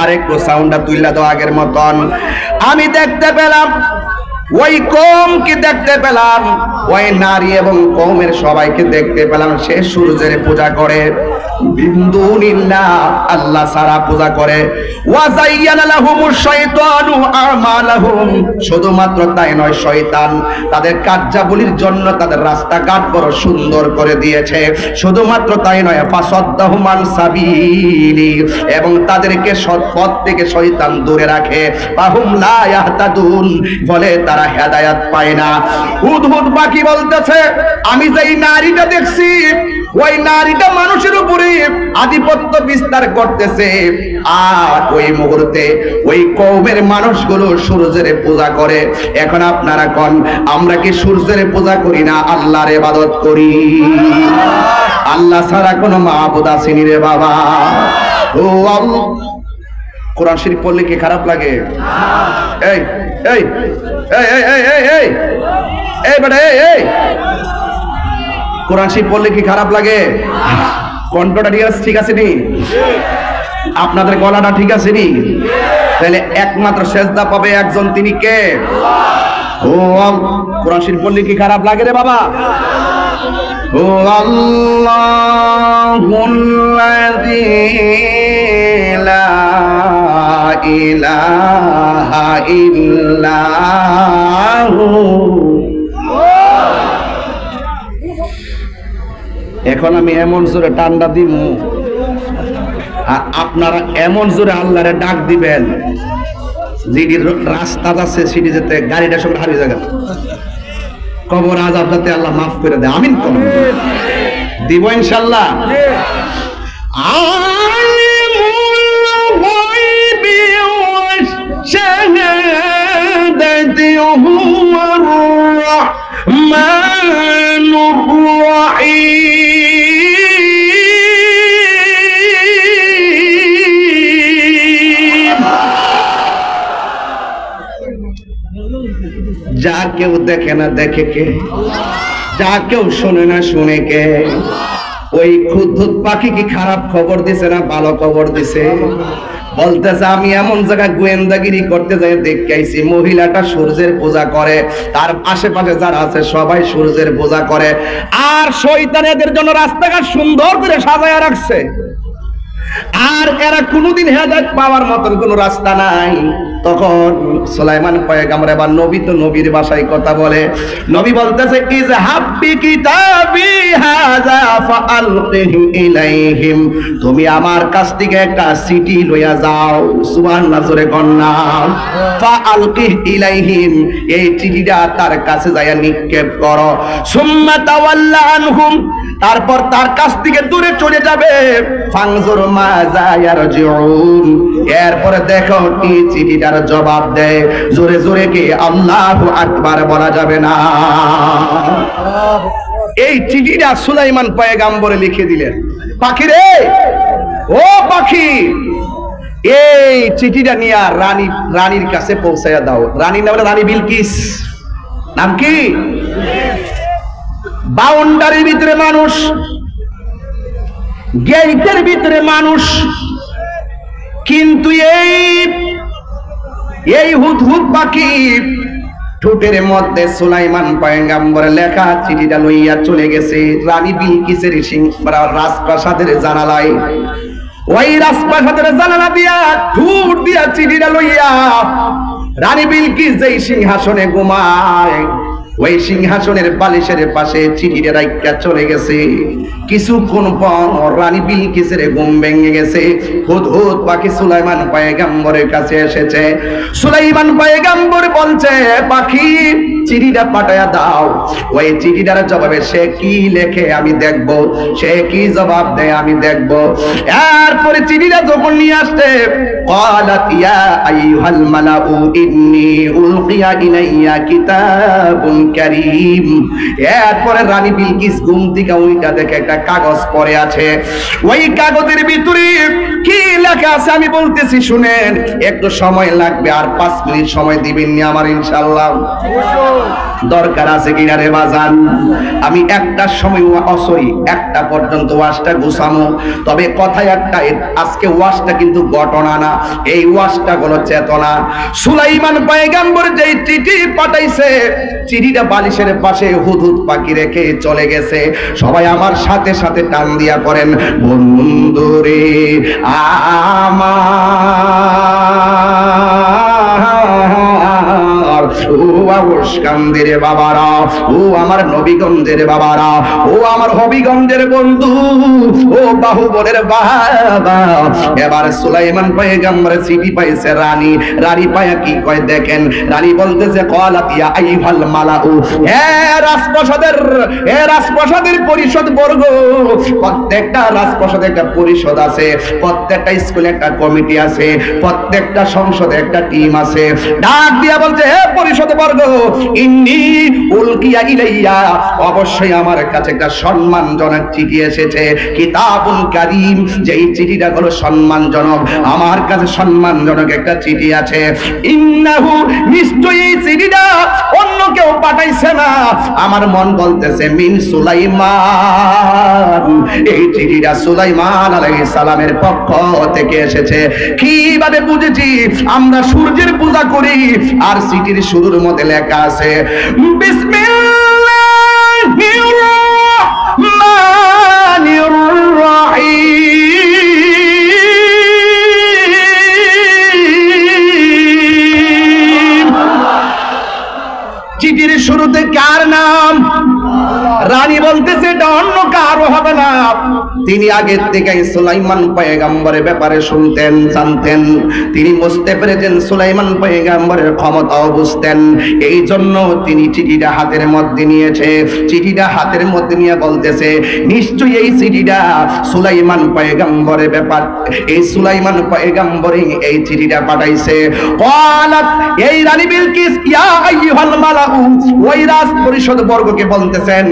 আরেকটু সাউন্ডটা তুইলা দাও আগের মতন। আমি দেখতে পেলাম ওই কওমকে দেখতে পেলাম, ওই নারী এবং কওমের সবাইকে দেখতে পেলাম, সে সূর্যের পূজা করে, বিন্দুনিল্লাহ আল্লাহ সারা পূজা করে। ওয়া যায়্যানা লাহুমুশ শাইতানু আমালাহুম, শুধুমাত্র তাই নয়, শয়তান তাদের কার্যাবলীর জন্য তাদের রাস্তাঘাট বড় সুন্দর করে দিয়েছে। শুধুমাত্র তাই নয়, ফাসাদ্দাহুম আন সাবিলি, এবং তাদেরকে সৎ পথ থেকে শয়তান দূরে রাখে। ফাহুম লা ইয়াহতাদুন, বলে তারা হেদায়েত পায় না। হুদ হুদ পাখি বলতেছে, আমি যেই নারীটা দেখছি, ওই নারীটা মানুষের উপরে আধিপত্য বিস্তার করতেছে, আর ওই মুহূর্তে ওই কওমের মানুষগুলো সূর্যের পূজা করে। এখন আপনারা কোন, আমরা কি সূর্যের পূজা করি না আল্লাহর ইবাদত করি? আল্লাহ ছাড়া কোনো মাবুদ আসেনি রে বাবা। ও আল্লাহ, কোরআন শরীফ পড়লে কি খারাপ লাগে? এই এই এই এই এই এই এই বেটা, এই এই কোরআন শরীফ পড়লে কি খারাপ লাগে? কণ্ঠটা ঠিক আছে নি? আপনাদের গলাটা ঠিক আছে নি? তাহলে একমাত্র সেজদা পাবে একজন, তিনি কে? ও কোরআন শরীফ পড়লে কি খারাপ লাগে রে বাবা? ও আল্লাহুল্লাযী ইলাহা ইল্লাহু। এখন আমি এমন জোরে টান্ডা দিব, আর আপনারা এমন জোরে আল্লাহরে ডাক দিবেন, যেটির রাস্তা আছে সেটি যেতে গাড়িটা সব হারিয়ে যাবে, কবর আযাব যাতে আল্লাহ মাফ করে দেয়। আমিন করুন, দিব ইনশাআল্লাহ। আলিমুল গায়বি ওয়াশ শাহাদাতি হুয়ার রাহমানুর রাহিম। যা কেউ দেখে না দেখে কে, যা কেউ শোনে না শুনে কে? ওই খুদ্দুত পাখি কি খারাপ খবর দিছে না ভালো খবর দিছে? বলতেছে আমি এমন জায়গায় গোয়েন্দাগিরি করতে যাই দেখে আইছি, মহিলাটা সূর্যের পূজা করে, তার আশেপাশে যারা আছে সবাই সূর্যের পূজা করে, আর শয়তান এদের জন্য রাস্তাঘাট সুন্দর করে সাজায় রাখছে, আর এরা কোনোদিন হেদায়েত পাওয়ার মতন কোন রাস্তা নাই। তখন সুলাইমান পয়গম্বর, এবার নবী তো নবীর ভাষায় কথা বলে, নবী বলতেছে ইযহাব বিকিতাবি হাযা ফাআলকিহি ইলাইহিম, তুমি আমার কাছ থেকে একটা চিঠি লইয়া যাও, সুবহানাল্লাহ জোরে কন্না, ফাআলকিহি ইলাইহিম, এই চিঠিটা তার কাছে যায়া নিক্ষেপ করো, সুম্মা তাওয়াল্লা আনহুম, তারপর তার কাছ থেকে দূরে চলে যাবে, ফানজুর মাজা ইয়ারজিউন, এরপরে দেখো কি চিঠিটার জবাব দেয়। জোরে জোরে কি আল্লাহু আকবার বলা যাবে না? এই চিঠিটা সুলাইমান পয়গম্বরে লিখে দিলেন। পাখি রে, ও পাখি, এই চিঠিটা নিয়ে রানীর কাছে পৌঁছায়া দাও। রানীর নাম হলো রানী বিলকিস। নাম কি? বাউন্ডারির ভিতরে মানুষ, গেটের ভিতরে মানুষ, কিন্তু এই হুদহুদ পাখি ঠোঁটের মধ্যে সুলাইমান পয়গম্বরের লেখা চিঠিটা লইয়া চলে গেছে রানী বিলকিসের রাজপ্রাসাদের জানালায়। ওই রাজপ্রাসাদের জানালা দিয়া ঠোঁট দিয়া চিঠিটা লইয়া রানী বিলকিস যেই সিংহাসনে ঘুমায়, ওই সিংহাসনের বালিশের পাশে চিঠিটা রাইখা চলে গেছে। কিছুক্ষণ পর রানী বিলকিসের ঘুম ভেঙে গেছে। হুদহুদ পাখি সুলাইমান পয়গম্বরের কাছে এসেছে। সুলাইমান পয়গম্বর বলছে, পাখি চিঠিটা পাঠায়া দাও। ওই চিঠিটার জবাবে সে কি লেখে আমি দেখব, সে কি জবাব দেয় আমি দেখব। এরপরে চিঠিটা যখন নিয়ে আসছে, ক্বালাত ইয়া আইয়ুহাল মালাউ ইন্নী উলকিয়া ইলাইয়া কিতাবুন কারীম। এরপরে রানী বিলকিস ঘুম থেকে ওইটা দেখে একটা কাগজ পড়ে আছে। ওই কাগজের ভিতরে কি লেখা আছে আমি বলতেছি, শুনেন। একটু সময় লাগবে, আর 5 মিনিট সময় দিবেন নি আমার ইনশাআল্লাহ? দরকার আছে কিনা রে বাজান? আমি একটার সময় একটা পর্যন্ত ওয়াজটা গুছামো। তবে কথা একটা, আজকে ওয়াজটা কিন্তু ঘটনা না, এই ওয়াজটা হলো চেতনা। সুলাইমান পয়গম্বর যেই চিঠি পাঠাইছে, চিঠিটা বালিশের পাশে হুদহুদ পাখি রেখে চলে গেছে। সবাই আমার সাথে সাথে টান দিয়া করেন, বন্ধুরে আমার, ও আউশকান্দির বাবারা, ও আমার নবীগঞ্জের বাবারা, ও আমার হবিগঞ্জের বন্ধু, ও বাহুবলের বাবা। এবার সুলাইমান পয়গম্বর চিঠি পাইছে রানী। রানী পায়া কি কয় দেখেন। রানী বলতেছে, ক্বালাত ইয়া আইয়ুহাল মালাউ, হে রাজপ্রাসাদের পরিষদ বর্গ। প্রত্যেকটা রাজপ্রাসাদে একটা পরিষদ আছে, প্রত্যেকটা স্কুলে একটা কমিটি আছে, প্রত্যেকটা সংসদে একটা টিম আছে। ডাক দিয়া বলছে, হে পরিষদ বর্গ, ইন্নী উলকিয়া ইলাইয়া, অবশ্যই আমার কাছে একটা সম্মানজনক চিঠি এসেছে, কিতাবুন কারীম, যেই চিঠিটা হলো সম্মানজনক। আমার কাছে সম্মানজনক একটা চিঠি আছে। ইন্নাহু, নিশ্চয়ই এই চিঠিটা অন্য কেউ পাঠাইছে না। আমার মন বলতেছে মিন সুলাইমান, এই চিঠিটা সুলাইমান আলাইহিস সালামের পক্ষ থেকে এসেছে। কিভাবে বুঝেছি? আমরা সূর্যের পূজা করি, আর চিঠির শুরুর মধ্যে লেখা আছে বিসমিল্লাহির রহমানির রহিম। হবে না। তিনি আগের থেকেই সুলাইমান পয়গম্বরের ব্যাপারে শুনতেন, জানতেন। তিনি বুঝতে পেরেছেন সুলাইমান পয়গম্বরের ক্ষমতাও বুঝতেন। এই জন্য তিনি চিঠিটা হাতের মধ্যে নিয়েছে। চিঠিটা হাতের মধ্যে নিয়ে বলতেছে, নিশ্চয়ই এই চিঠিটা সুলাইমান পয়গম্বরের ব্যাপার, এই সুলাইমান পয়গম্বরই এই চিঠিটা পাঠাইছে। ক্বালাত, এই রানী বিলকিস, ইয়া আইয়ুহাল মালাউ, ওই রাজ পরিষদ বর্গকে বলতেছেন,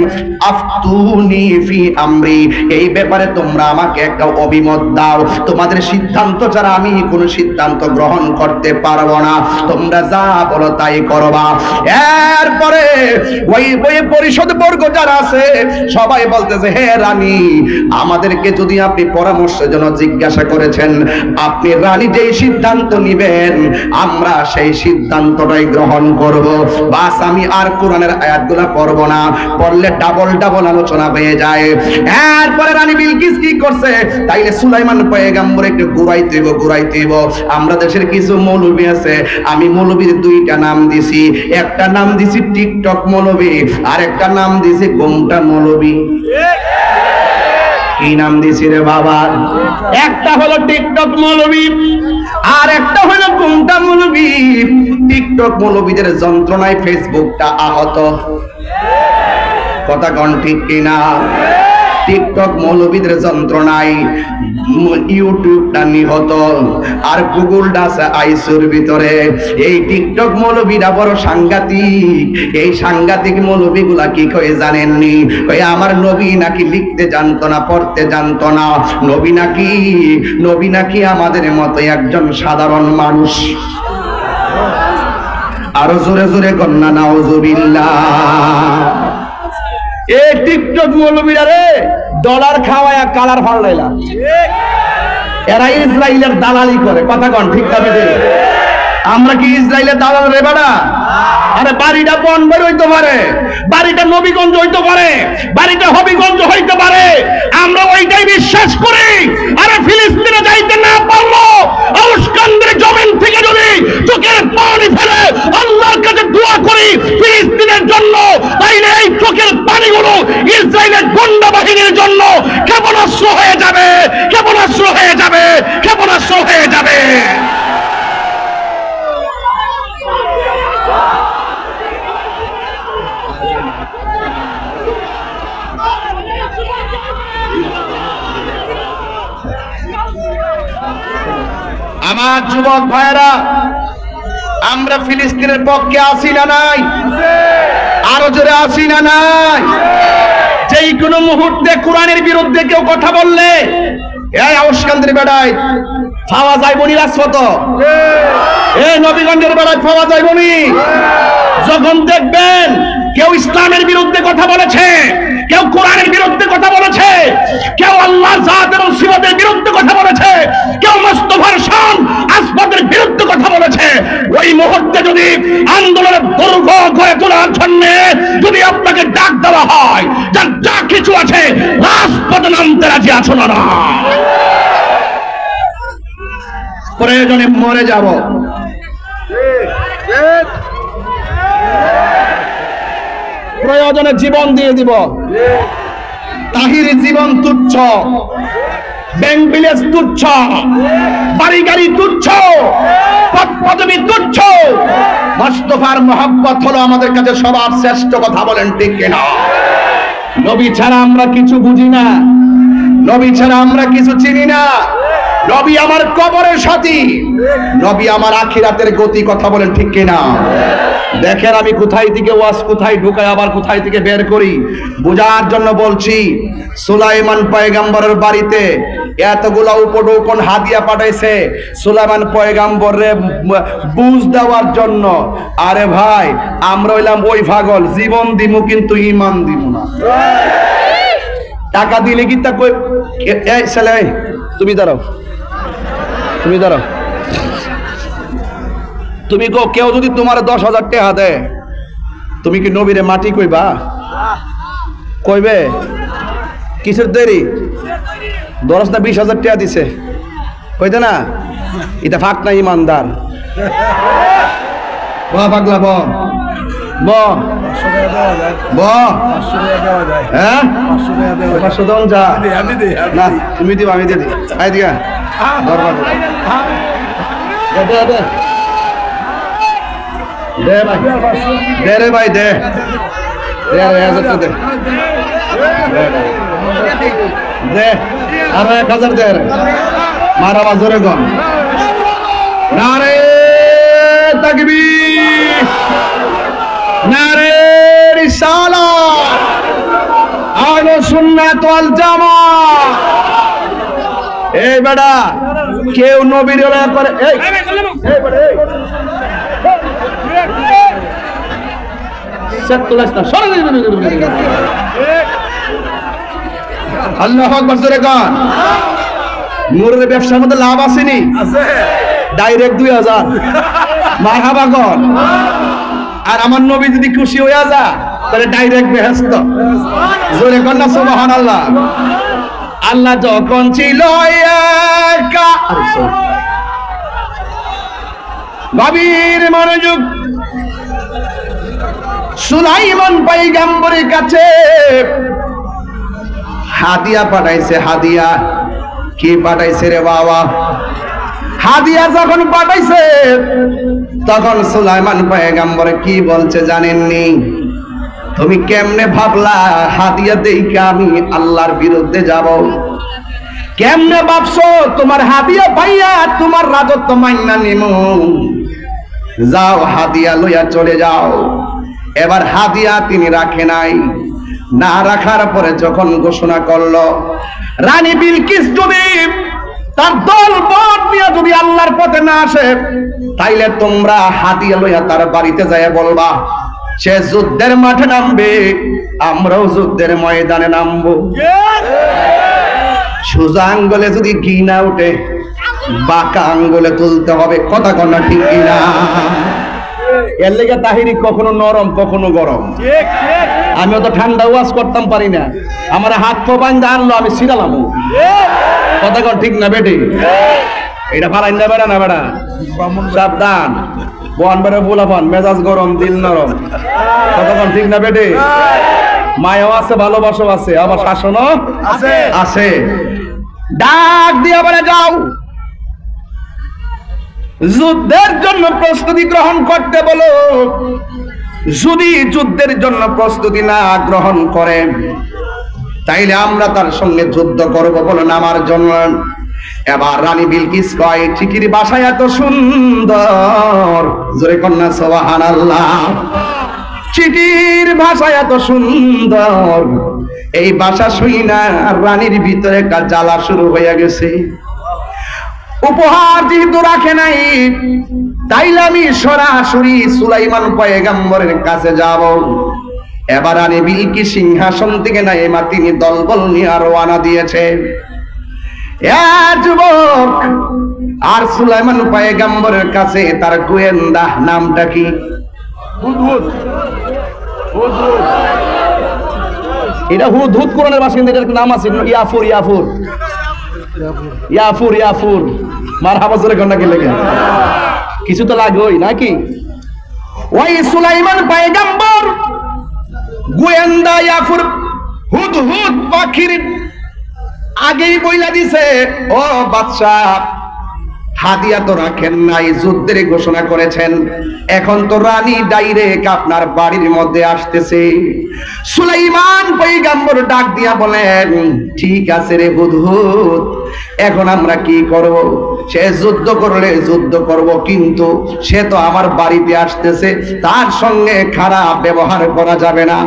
আফতুনি ফি আমরি, এই ব্যাপারে তোমরা আমাকে একটা অভিমত দাও। তোমাদের সিদ্ধান্ত ছাড়া আমি কোনো সিদ্ধান্ত গ্রহণ করতে পারবো না। তোমরা যা বলো তাই করবা। এরপরে ওই পরিষদ বর্গ যারা আছে সবাই বলতেছে, হে রানী, আমাদেরকে যদি আপনি পরামর্শের জন্য জিজ্ঞাসা করেছেন, আপনি রানী যেই সিদ্ধান্ত নিবেন আমরা সেই সিদ্ধান্তটাই গ্রহণ করব। বাস, আমি আর কোরআনের আয়াতগুলো পড়ব না, পড়লে ডাবল ডাবল আলোচনা হয়ে যায়। এরপরে রানী বিলকিস কি করছে, তাইলে সুলাইমান পয়গম্বর একটু ঘুরাইতেইব। আমরা দেশের কিছু মৌলবী আছে, আমি মৌলবীর দুইটা নাম দিছি। একটা নাম দিছি টিকটক মৌলবী, আর একটা নাম দিছি গোমটা মৌলবী। কি নাম দিছি রে বাবা? একটা হলো টিকটক মৌলবী, আর একটা হলো গোমটা মৌলবী। টিকটক মৌলবীদের যন্ত্রণায় ফেসবুকটা আহত। কথা কোন ঠিক কিনা? টিকটক মৌলবীদের যন্ত্রণায় ইউটিউবটা নিহত, আর গুগলটা আছে আইসুর ভিতরে। এই টিকটক মৌলবীরা বড় সাংঘাতিক। এই সাংঘাতিক মৌলবীগুলা কি কয়ে জানেননি? ওই আমার নবী নাকি লিখতে জানতো না, পড়তে জানতো না। নবী নাকি আমাদের মতো একজন সাধারণ মানুষ। আরো জোরে জোরে কন্যা নাউজুবিল্লাহ। এই টিকটক মৌলবীরা রে ডলার খাওয়ায়া কালার ফালাইলা। এরা ইসরায়েলের দালালি করে। কথা কোন ঠিক না? আমরা কি ইসরায়েলের দালাল রে বেটা? আরে বাড়িটা বনবাড়ি হইতে পারে, বাড়িটা নবীগঞ্জ হইতে পারে, বাড়িটা হবিগঞ্জ হইতে পারে, আমরা ওইটাই বিশ্বাস করি। আরে ফিলিস্তিনে যাইতে না পারলো আউশকান্দের জমিন থেকে যদি চোখের পানি ফেলে আল্লাহর কাছে দোয়া করি ফিলিস্তিনের জন্য, তাইলে এই চোখের পানিগুলো ইসরায়েলের গুন্ডা বাহিনীর জন্য ক্ষেপণাস্ত্র হয়ে যাবে, ক্ষেপণাস্ত্র হয়ে যাবে, ক্ষেপণাস্ত্র হয়ে যাবে। আমার যুবক ভাইরা, আমরা ফিলিস্তিনের পক্ষে আছি না নাই? আরো জোরে আছি না নাই? যেই কোনো মুহূর্তে কোরআনের বিরুদ্ধে কেউ কথা বললে এই আউশকান্দের বেড়ায় পাওয়া যাইবনি রাজপথ, এই নবীগঞ্জের বেড়ায় পাওয়া যাইবনি। যখন দেখবেন কেউ ইসলামের বিরুদ্ধে কথা বলেছে, কেউ কোরআনের বিরুদ্ধে কথা বলেছে, কেউ আল্লাহর জাত এবং সিফাতের বিরুদ্ধে কথা বলেছে, কেউ মুস্তাফার শান আসবাতের বিরুদ্ধে কথা বলেছে, ওই মুহূর্তে যদি আন্দোলনের দুর্গ গড়ে তোলার জন্য যদি আপনাকে ডাক দেওয়া হয়, যার যা কিছু আছে রাজপথে নামতে রাজি আছো না? প্রয়োজনে মরে যাব, প্রয়োজনে জীবন দিয়ে দিব। তাহির জীবন তুচ্ছ, ব্যাংক ব্যালেন্স তুচ্ছ, বাড়ি গাড়ি তুচ্ছ, পদ পদবি তুচ্ছ। মুস্তাফার মহব্বত হলো আমাদের কাছে সবার শ্রেষ্ঠ। কথা বলেন ঠিক কিনা? নবী ছাড়া আমরা কিছু বুঝি না, নবী ছাড়া আমরা কিছু চিনি না। নবী আমার কবরের সাথী, নবী আমার আখিরাতের গতি। কথা বলেন ঠিক কিনা? দেখেন আমি কোথায় থেকে ওয়াজ কোথায় ঢুকাই আবার কোথায় থেকে বের করি, বোঝার জন্য বলছি। সুলাইমান পয়গম্বরের বাড়িতে এতগুলা উপঢৌকন হাদিয়া পাঠাইছে সুলাইমান পয়গম্বরে বুঝ দেওয়ার জন্য। আরে ভাই, আমরা হইলাম ওই পাগল, জীবন দিমু কিন্তু ঈমান দিমু না। টাকা দিলে কি তা কই? এই ছেলে, তুমি দাঁড়াও, তুমি দাঁড়াও। তুমি কেউ যদি তোমার 10,000 টাকা দেয়, তুমি কি নবীরে মাটি কইবা? কইবে? কিসের দেরি? 10 না 20,000 টাকা দিছে, কইতে না? এটা ফাঁক না ইমানদার। পাগলা ব হ্যাঁ 500 দাও যা না তুমি দিবা আমি দিয়ে দিই আই দিয়া দরবার দে ভাই দে রে ভাই দে দে দে আর 1000 দে মারা বাজরে গন নারে তাকবীর নারে রিসালাত আহলে সুন্নাত ওয়াল জামাত এই বেটা কেউ নবীর ওলা করে এই বেটা এই আল্লাহু আকবার জোরে গান নূরের ব্যবসার মধ্যে লাভ আসেনি ডাইরেক্ট 2000 মারহাবা গন আর আমার নবী যদি খুশি হয়ে যা তাহলে ডাইরেক্ট বেহেশত জোরে গান না সুবহানাল্লাহ আল্লাহ যখন ছিল একা গভীর মনোযোগ সুলাইমান পয়গম্বরের কাছে হাদিয়া পাঠাইছে হাদিয়া কি পাঠাইছে রে বাবা হাদিয়া যখন পাঠাইছে তখন সুলাইমান পয়গম্বর কি বলছে জানেননি তুমি কেমনে ভাবলা হাদিয়া দেইকে আমি আল্লাহর বিরুদ্ধে যাব কেমনে ভাবছো তোমার হাদিয়া পাইয়া তোমার রাজত্ব মাইনা নিমু যাও হাদিয়া লইয়া চলে যাও এবার হাদিয়া তিনি রাখে নাই না রাখার পরে যখন ঘোষণা করলো রানী বিলকিস যদি তার দল বট নিয়ে যদি আল্লাহর পথে না আসে তাইলে তোমরা হাদিয়া লইয়া তার বাড়িতে যায় বলবা সে যুদ্ধের মাঠে নামবে আমরাও যুদ্ধের ময়দানে নামবো সোজা আঙ্গুলে যদি ঘি না উঠে বাঁকা আঙ্গুলে তুলতে হবে কথা কন্যা ঠিক কিনা এর লেগে তাহিরি কখনো নরম কখনো গরম আমিও তো ঠান্ডা ওয়াজ করতাম পারি না আমার হাত পা বান্ধা আনলো আমি সিরালাম কথা কন ঠিক না বেটি এটা ফালাই না বেড়া না বেড়া সাবধান বন বেড়ে ফুলাফান মেজাজ গরম দিল নরম কথা কন ঠিক না বেটি মায়াও আছে ভালোবাসাও আছে আবার শাসনও আছে ডাক দিয়ে বলে যাও যুদ্ধের জন্য প্রস্তুতি গ্রহণ করতে বলো যদি যুদ্ধের জন্য প্রস্তুতি না গ্রহণ করে তাইলে আমরা তার সঙ্গে যুদ্ধ করব বলো নামার জন্য এবার রানী বিলকিস কয় চিঠির ভাষা এত সুন্দর জোরে কন্যা সুবহানাল্লাহ চিঠির ভাষা এত সুন্দর এই ভাষা শুই না রানীর ভিতরে একটা জ্বালা শুরু হয়ে গেছে উপহার যেহেতু রাখে নাই তাইলে আমি সরাসরি সুলাইমান পয়গম্বরের কাছে যাব এবার রানী বিলকিস সিংহাসন থেকে না এমা তিনি দলবল নিয়ে রওনা দিয়েছে যুবক আর সুলাইমান পয়গম্বরের কাছে তার গোয়েন্দা নামটা কি হুদহুদ এটা হুদহুদ কোরআনের বাসিন্দা এটার নাম আছে ইয়াফুর ইয়াফুর ইয়াফুর ইয়াফুর মারহাবা জোরে কন্যা কি লাগে কিছু তো লাগবেই নাকি ওই সুলাইমান পয়গম্বর গোয়েন্দা ইয়াফুর হুদহুদ পাখির আগেই বইলা দিছে ও বাদশা হাদিয়া তো রাখেন নাই যুদ্ধের ঘোষণা করেছেন এখন তো রানী ডাইরেক্ট আপনার বাড়ির মধ্যে আসতেছে সুলাইমান পয়গম্বর ডাক দিয়া বলেন ঠিক আছে রে হুদহুদ এখন আমরা কি করব সে যুদ্ধ করলে যুদ্ধ করব কিন্তু সে তো আমার বাড়িতে আসতেছে তার সঙ্গে খারাপ ব্যবহার করা যাবে না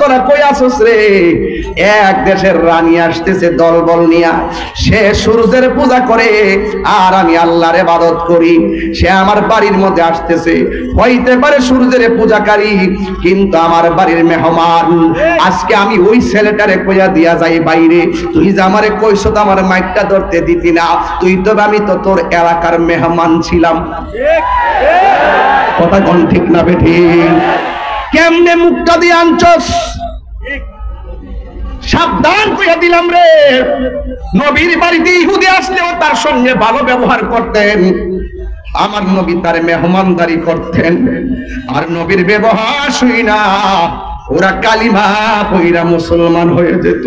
তোরা কই আসছ রে এক দেশের রানী আসতেছে দলবল নিয়া সে সূর্যের পূজা করে আর আমি আল্লাহর ইবাদত করি সে আমার বাড়ির মধ্যে আসতেছে হইতে পারে সূর্যের পূজাকারী কিন্তু আমার বাড়ির মেহমান আজকে আমি ওই ছেলেটারে কইয়া দিয়া যাই বাইরে তুই যে আমারে কইছো তো আমার মাইকটা ধরতে দিতি না তুই তো আমি তো তোর এলাকার মেহমান ছিলাম কথা কোন ঠিক না বেঠি কেমনে মুখটা দিয়ে আনছস সাবধান কইয়া দিলাম রে নবীর বাড়িতে ইহুদি আসলেও তার সঙ্গে ভালো ব্যবহার করতেন আমার নবী তার মেহমানদারি করতেন, আর নবীর ব্যবহার শুই না ওরা কালিমা পয়রা মুসলমান হয়ে যেত।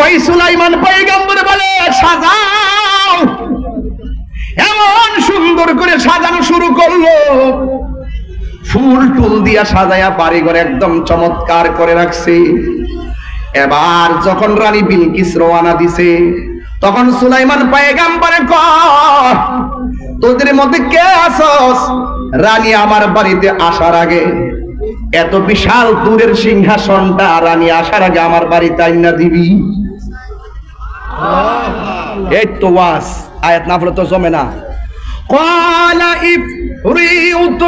ওই সুলাইমান পয়গম্বর বলে সাজাও, এমন সুন্দর করে সাজানো শুরু করলো, ফুল টুল দিয়া সাজায়া বাড়িঘর একদম চমৎকার করে রাখছে। এবার যখন রানী বিলকিস রওনা দিছে, তখন সুলাইমান পয়গম্বরে কয় তোদের মধ্যে কে আছস রানী আমার বাড়িতে আসার আগে এত বিশাল দূরের সিংহাসনটা রানী আসার আগে আমার বাড়িতে আইনা দিবি? এই তো ওয়াজ, আয়াত না পড়লে তো জমে না। قال إفريت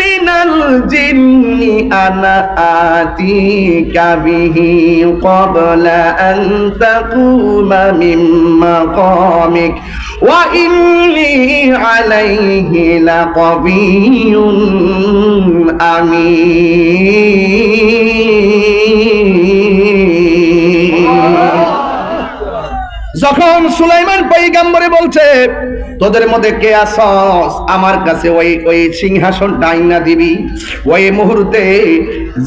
من الجن أنا آتيك به قبل أن تقوم من مقامك وإني عليه لقوي أمين। যখন সুলাইমান পয়গম্বরে বলছে তোদের মধ্যে কে আছস আমার কাছে ওই সিংহাসনটা আইনা দিবি, ওই মুহূর্তে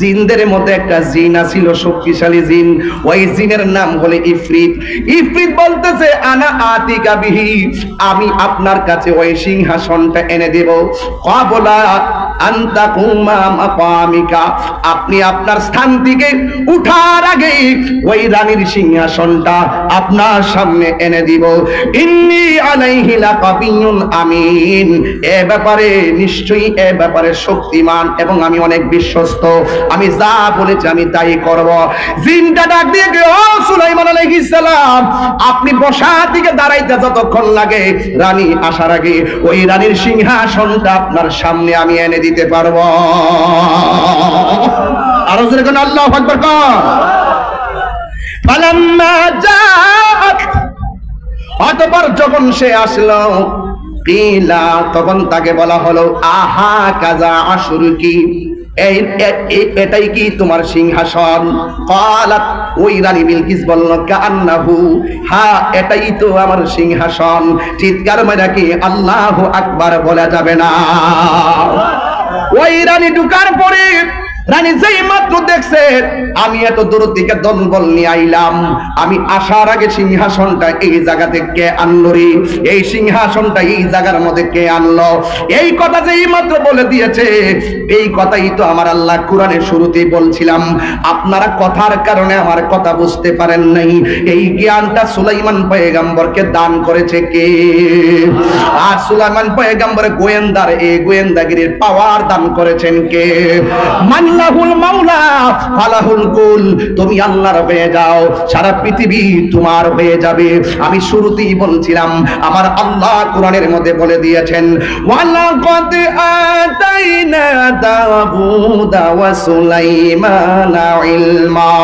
জিনদের মধ্যে একটা জিন আছিল, শক্তিশালী জিন, ওই জিনের নাম হলো ইফরিত। ইফরিত বলতেছে আনা আতিকা বিহি, আমি আপনার কাছে ওই সিংহাসনটা এনে দেব ক্বাবলা আন তাকুমা মাকামিকা, আপনি আপনার স্থান থেকে উঠার আগে ওই রানীর সিংহাসনটা আপনার সামনে এনে দিব। ইন্নী আলাইহি লাকাবিয়ুন আমিন, এ ব্যাপারে নিশ্চয়ই এ ব্যাপারে শক্তিমান এবং আমি অনেক বিশ্বস্ত, আমি যা বলেছি আমি তাই করব। জিনটা ডাক দিয়ে ও সুলাইমান আলাইহিস সালাম, আপনি বসা থেকে দাঁড়াইতে যতক্ষণ লাগে রানী আসার আগে ওই রানীর সিংহাসনটা আপনার সামনে আমি এনে দিতে পারবো। আর জোরে কোন আল্লাহু আকবার কর। ফালাম্মা জাআত, অতঃপর যখন সে আসলো, কিলা, তখন তাকে বলা হলো আহা কাজা আশুরকি, এটাই কি তোমার সিংহাসন? ক্বালাত, ওই রানী বিলকিস বলল কান্নাহু, হ্যাঁ এটাই তো আমার সিংহাসন। চিৎকার মেরে কি আল্লাহু আকবার বলা যাবে না? ওই রানী ঢুকার পরে রানী যেই মাত্র দেখছে আমি এত দূর থেকে দলবল নিয়ে আইলাম, আমি আসার আগে সিংহাসনটা এই জায়গা থেকে কে আনলো রে, এই সিংহাসনটা এই জায়গার মধ্যে কে আনলো, এই কথা যেই মাত্র বলে দিয়েছে, এই কথাই তো আমার আল্লাহ কোরআনের শুরুতেই বলছিলাম, আপনারা কথার কারণে আমার কথা বুঝতে পারেন নাই। এই জ্ঞানটা সুলাইমান পয়গম্বরকে দান করেছে কে? আর সুলাইমান পয়গম্বর গোয়েন্দার এই গোয়েন্দাগিরির পাওয়ার দান করেছেন কে? মাল্লাহুল মাওলা ফালাহুল কুল, তুমি আল্লাহর হয়ে যাও, সারা পৃথিবী তোমার হয়ে যাবে। আমি শুরুতেই বলছিলাম আমার আল্লাহ কোরআনের মধ্যে বলে দিয়েছেন ওয়ালাকাদ আতাইনা দাউদা ওয়া সুলাইমানা ইলমা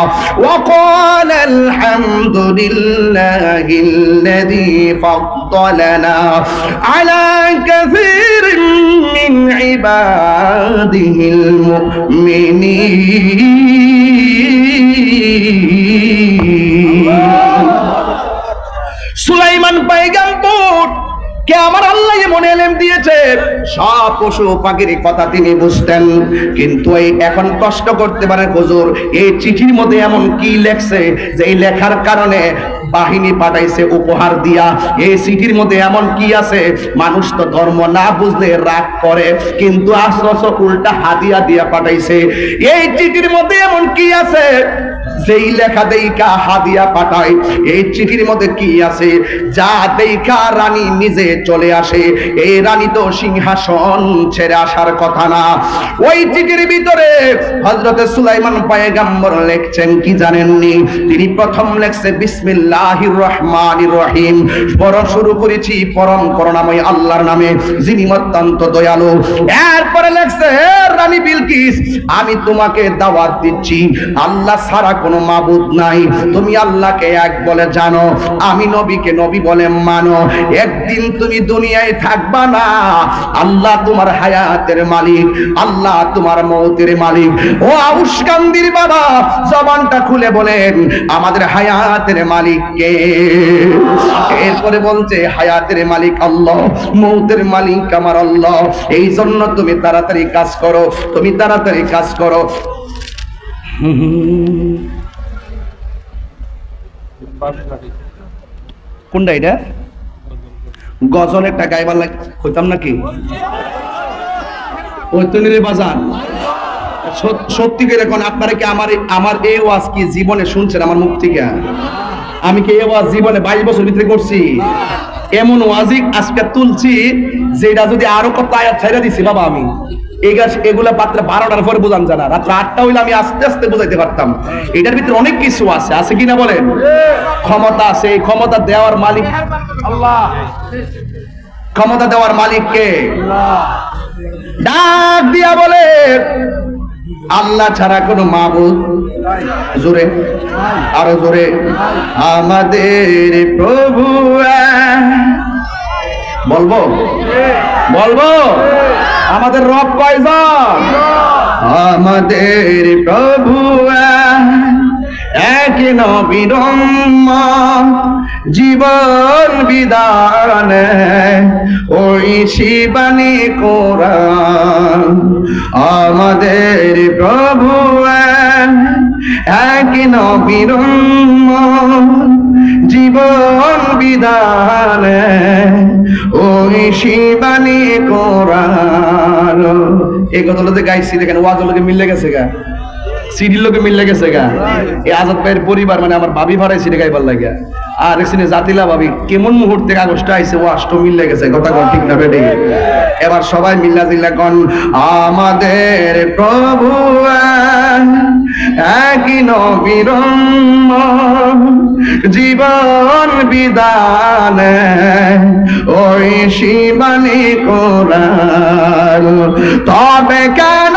ওয়া ক্বালা আলহামদুলিল্লাহিল্লাযী ফাদ্দালানা আলা কাসীরিন মিন ইবাদিহিল সুলাইমান পয়গম্বর কে আমার আল্লাহ এমন ইলম দিয়েছে, সব পশু পাখির কথা তিনি বুঝতেন, কিন্তু এই এখন কষ্ট করতে পারে হুজুর এই চিঠির মধ্যে এমন কি লেখছে যে এই লেখার কারণে বাহিনী পাঠাইছে উপহার দিয়া, এই চিঠির মধ্যে এমন কি আছে? মানুষ তো ধর্ম না বুঝলে রাগ করে, কিন্তু আশ্রস উল্টা হাদিয়া দিয়া পাঠাইছে। এই চিঠির মধ্যে এমন কি আছে যেই লেখা দেইকা হাদিয়া পাঠায়? এই চিঠির মধ্যে কি আছে যা দেইকা রানী নিজে চলে আসে? এই রানী তো সিংহাসন ছেড়ে আসার কথা না। ওই চিঠির ভিতরে হযরতে সুলাইমান পয়গম্বর লিখছেন কি জানেননি? তিনি প্রথম লিখছে বিসমিল্লাহির রহমানির রহিম, পড়া শুরু করেছি পরম করুণাময় আল্লাহর নামে যিনি অত্যন্ত দয়ালু। এরপরে লিখছে রানী বিলকিস, আমি তোমাকে দাওয়াত দিচ্ছি আল্লাহ ছাড়া কোনো মাবুদ নাই, তুমি আল্লাহকে এক বলে জানো, আমি নবীকে নবী বলে মানো, একদিন তুমি দুনিয়ায় থাকবা না, আল্লাহ তোমার হায়াতের মালিক, আল্লাহ তোমার মওতের মালিক। ও আউশকান্দির বাবা জবানটা খুলে বলেন আমাদের হায়াতের মালিক কে? এরপরে বলছে হায়াতের মালিক আল্লাহ, মৌতের মালিক আমার আল্লাহ। এই জন্য তুমি তাড়াতাড়ি কাজ করো, তুমি তাড়াতাড়ি কাজ করো। কোনটা এটা? গজল একটা গাইবার লাগ কইতাম নাকি? ওই তো নিরে বাজান সত্যি করে কোন আপনারা কি আমার এই ওয়াজ কি জীবনে শুনছেন আমার মুখ থেকে? আমি কি এই ওয়াজ জীবনে 22 বছর ভিতরে করছি? এমন ওয়াজি আজকে তুলছি যেটা যদি আরো কত আয়াত ছাইরা দিছি বাবা আমি এগুলা পাত্র 12টার পরে বোঝান জানা, রাত্র 8টা হইলে আমি আস্তে আস্তে বোঝাইতে পারতাম। এটার ভিতরে অনেক কিছু আছে, আছে কিনা বলেন? ক্ষমতা আছে, এই ক্ষমতা দেওয়ার মালিক আল্লাহ। ক্ষমতা দেওয়ার মালিক কে? ডাক দিয়া বলে আল্লাহ ছাড়া কোনো মাবুদ জোরে, আরো জোরে, আমাদের প্রভু। বলবো বলবো আমাদের রব কয়জন? আমাদের প্রভু এক নবীর জীবন বিধান ওই শিবানী কোরআন। আমাদের প্রভু এক নবীর জীবন বিধান ওই শিবানী কোরআন। এই কথাটা যে গাইছি দেখেন ওয়াজের লোকে মিলে গেছে গা, সিডির লোকে মিলে গেছে গা। এই আজাদ ভাইয়ের পরিবার মানে আমার ভাবি ভাড়াইছি গাইবার লাগে। আর এখানে জাতিলা ভাবি কেমন মুহূর্তে কাগজটা আইছে ও আষ্ট মিলে গেছে, কথা কোন ঠিক না বেটে? এবার সবাই মিল্লা জিল্লা কোন আমাদের প্রভু এক নবীর জীবন বিধান ওই শিবানী কোরআন। তবে কেন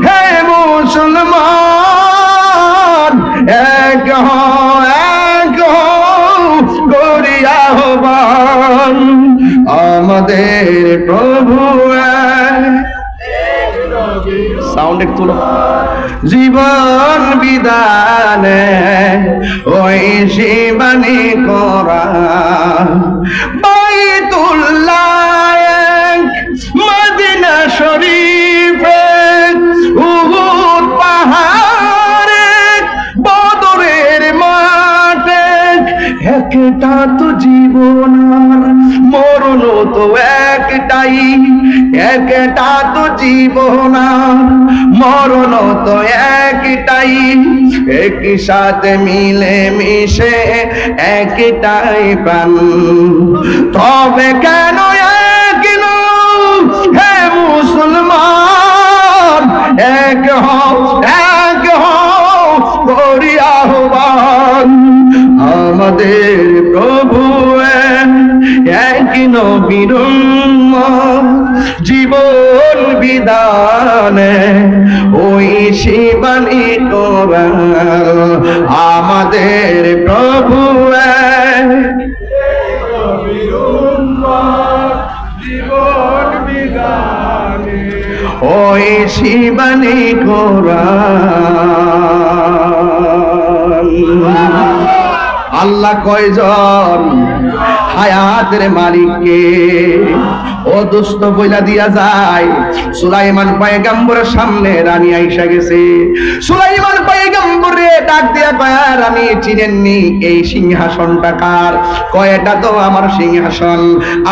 হে মুসলমান এক করিয়া আহ্বান আমাদের প্রভু সাউন্ড একটু জীবন বিধানে ওই শিবানী কোরআন। বাইতুল্লাহ মদিনা শরীফে উহুদ পাহাড়ে বদরের মাঠে একটা তো জীবন মরণ তো একটাই, একটা তো জীবন মরণ তো একটাই, একই সাথে মিলে মিশে একটাই প্রাণ। তবে কেন হে মুসলমান এক হও করি আহ্বান আমাদের প্রভু এক নবীর জীবন বিধানে ওই শিবানী কোরআন। আমাদের প্রভু জীবন বিধানে ওই শিবানী কোরআন। আল্লাহ কয়জন? হায়াতের মালিককে। ও দোস্ত বইলা দিয়া যায় সুলাইমান পয়গম্বরের সামনে রানী আইসা গেছে। সুলাইমান পয়গম্বরে ডাক দিয়া কয় রানী চিনেননি এই সিংহাসনটা কার? কয় এটা তো আমার সিংহাসন,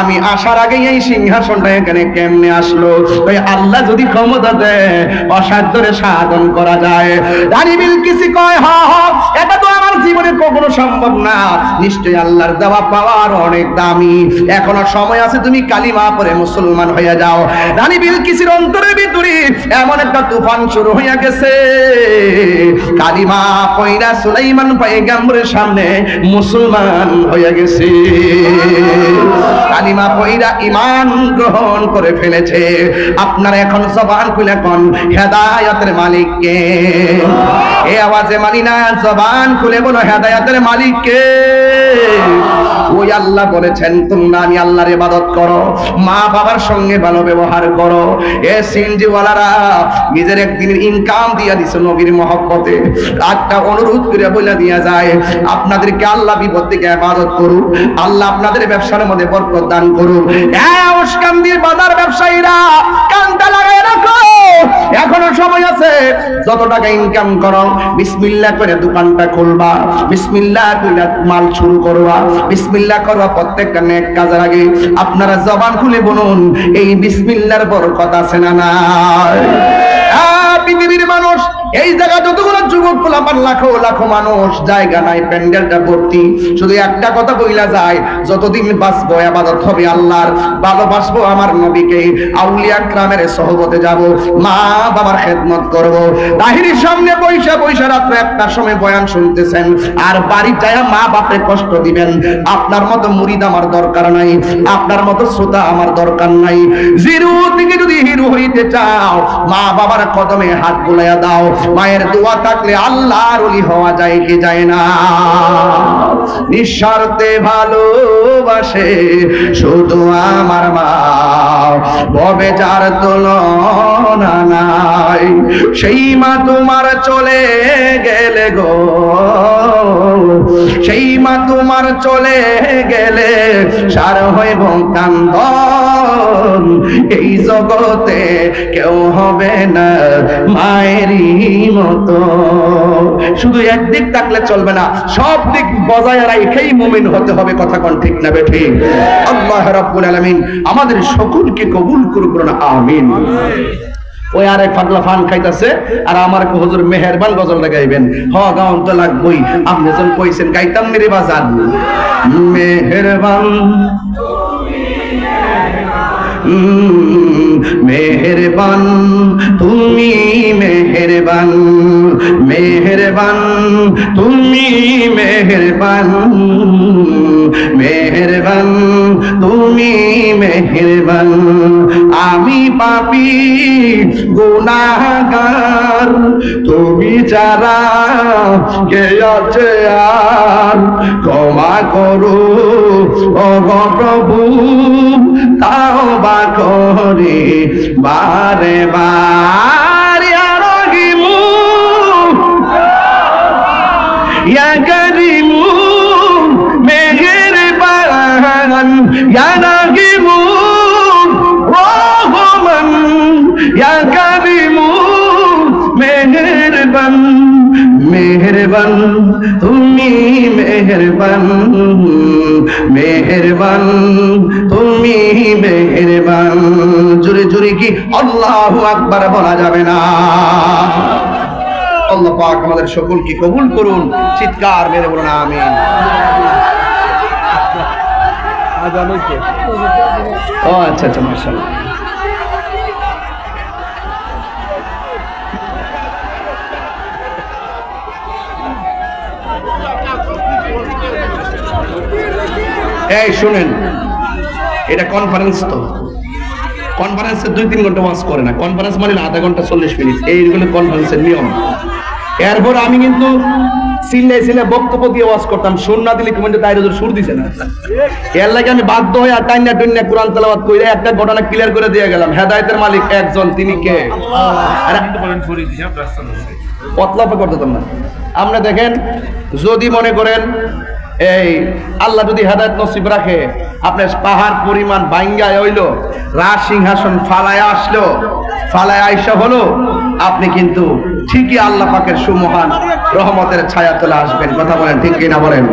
আমি আসার আগে এই সিংহাসনটা এখানে কেমনে আসলো? কয় আল্লাহ যদি ক্ষমতা দেয় অসাধ্যরে সাধন করা যায়। রানী বিলকিস কয় হ্যাঁ এটা তো আমার জীবনে কখনো সম্ভব না, নিশ্চয়ই আল্লাহর দেওয়া পাওয়ার অনেক দামি, এখনো সময় আছে, তুমি কালিমা পড়ে মুসলমান হয়ে যাও। রানী বিলকিসের অন্তরের ভিতরে এমন একটা তুফান শুরু হয়ে গেছে, কালিমা পয়রা সুলাইমান পয়গম্বরের সামনে মুসলমান হয়ে গেছে। কালিমা পয়রা ঈমান গ্রহণ করে ফেলেছে। আপনারা এখন জবান খুলে কোন হেদায়েতের মালিক কে? এই আওয়াজে মানি না, জবান খুলে বলো হেদায়েতের মালিক কে? ওই আল্লাহ বলেছেন তোমরা আমি আল্লাহর ইবাদত করো, মা বাবার সঙ্গে ভালো ব্যবহার করো। এ সিনজিওয়ালারা নিজের একদিনের ইনকাম দিয়া দিছে নবীর মহব্বতে। একটা অনুরোধ করে বলে দিয়া যায়, আপনাদেরকে আল্লাহ বিপদ থেকে ইবাদত করুন, আল্লাহ আপনাদের ব্যবসার মধ্যে বরকত দান করুন। ওসকান্দির বাজার ব্যবসায়ীরা কানটা লাগায় রাখো, এখনো সময় আছে। যত টাকা ইনকাম করো বিসমিল্লাহ করে দোকানটা খুলবা, বিসমিল্লাহ করে মাল শুরু করবা, বিসমিল্লাহ করবা। প্রত্যেকটা নেক কাজের আগে আপনারা জবান খুলে বলুন, এই বিসমিল্লাহর বরকত আছে না নাই? পৃথিবীর মানুষ এই জায়গা যতগুলো যুবক পোলাপান লাখো লাখো মানুষ, জায়গা নাই, প্যান্ডেলটা ভর্তি। শুধু একটা কথা বইলা যায়, যতদিন বাঁচবো ইবাদত হবে আল্লাহর, ভালোবাসবো আমার নবীকে, আউলিয়া کرامের সহবতে যাব, মা বাবার খেদমত করব। তাহিরির সামনে বৈশা বৈশা রাত্রে একটার সময় বয়ান শুনতেছেন, আর বাড়ি যায় মা বাপরে কষ্ট দিবেন। আপনার মতো মুরিদ আমার দরকার নাই, আপনার মতো শ্রোতা আমার দরকার নাই। জিরো থেকে যদি হিরো হইতে চাও, মা বাবার কদমে হাত বুলাইয়া দাও। মায়ের দোয়া থাকলে আল্লাহর ওলি হওয়া যায় কি যায় না? নিঃস্বার্থে ভালোবাসে শুধু আমার মা, ভবে যার তুলনা নাই। সেই মা তোমার চলে গেলে গো, সেই মা তোমার চলে গেলে সার হইব কান্দন। এই জগতে কেউ হবে না মায়েরই মতো। শুধু একদিক থাকলে চলবে না, সব দিক বজায় রেখেই মুমিন হতে হবে। কথা কোন ঠিক না বেঠি? আল্লাহ রাব্বুল আলামিন আমাদের সকলকে কবুল করুন, আমিন। ওই আরেক পাগলা ফান খাইতাছে, আর আমার হুজুর মেহেরবান গজলটা গাইবেন। হ গাউন তো লাগবই, আপনি যখন কইছেন গাইতাম মেরে বাজান। মেহেরবান মেহেরবান তুমি মেহেরবান, মেহেরবান তুমি মেহেরবান, মেহেরবান তুমি মেহেরবান। আমি পাপী গুনাহগার, তুমি যারা কে আছে আর ক্ষমা করো ও প্রভু। তাওবা করে বারে বার, ইয়া রহিমু ইয়া করিমু মেহেরবান, ইয়া রহিমু রহমান, ইয়া করিমু মেহেরবান। মেহেরবান তুমি মেহেরবান, মেহেরবান তুমি মেহেরবান। জোরে জোরে কি আল্লাহু আকবার বলা যাবে না? আল্লাহ পাক আমাদের সকলকে কবুল করুন, চিৎকার মেরে বলুন আমিন। ও আচ্ছা আচ্ছা, মাশাআল্লাহ। এই শুনেন, এটা কনফারেন্স, তো কনফারেন্সে 2-3 ঘন্টা ওয়াজ করে না। কনফারেন্স মানে আধা ঘন্টা 40 মিনিট, এইগুলো কনফারেন্সের নিয়ম। এরপর আমি কিন্তু সিল্লাই সিল্লাই বক্তব্য দিয়ে ওয়াজ করতাম, সুর না দিলে কমেন্টে তাই সুর দিছে না। এর লাগে আমি বাধ্য হয়ে টাইনা টুইনা কোরআন তেলাওয়াত কইরা একটা ঘটনা ক্লিয়ার করে দিয়ে গেলাম। হেদায়েতের মালিক একজন, তিনি কে? পতলাপা করতাম না। আমরা দেখেন, যদি মনে করেন এই আল্লাহ যদি হেদায়েত নসিব রাখে, আপনার পাহাড় পরিমাণ ভাঙ্গা হইলো, রাজ সিংহাসন ফালায় আসলো, ফালায় আইসা হলো, আপনি কিন্তু ঠিকই আল্লাহ পাকের সুমহান রহমতের ছায়া তলে আসবেন। কথা বলেন ঠিক কিনা বলেন?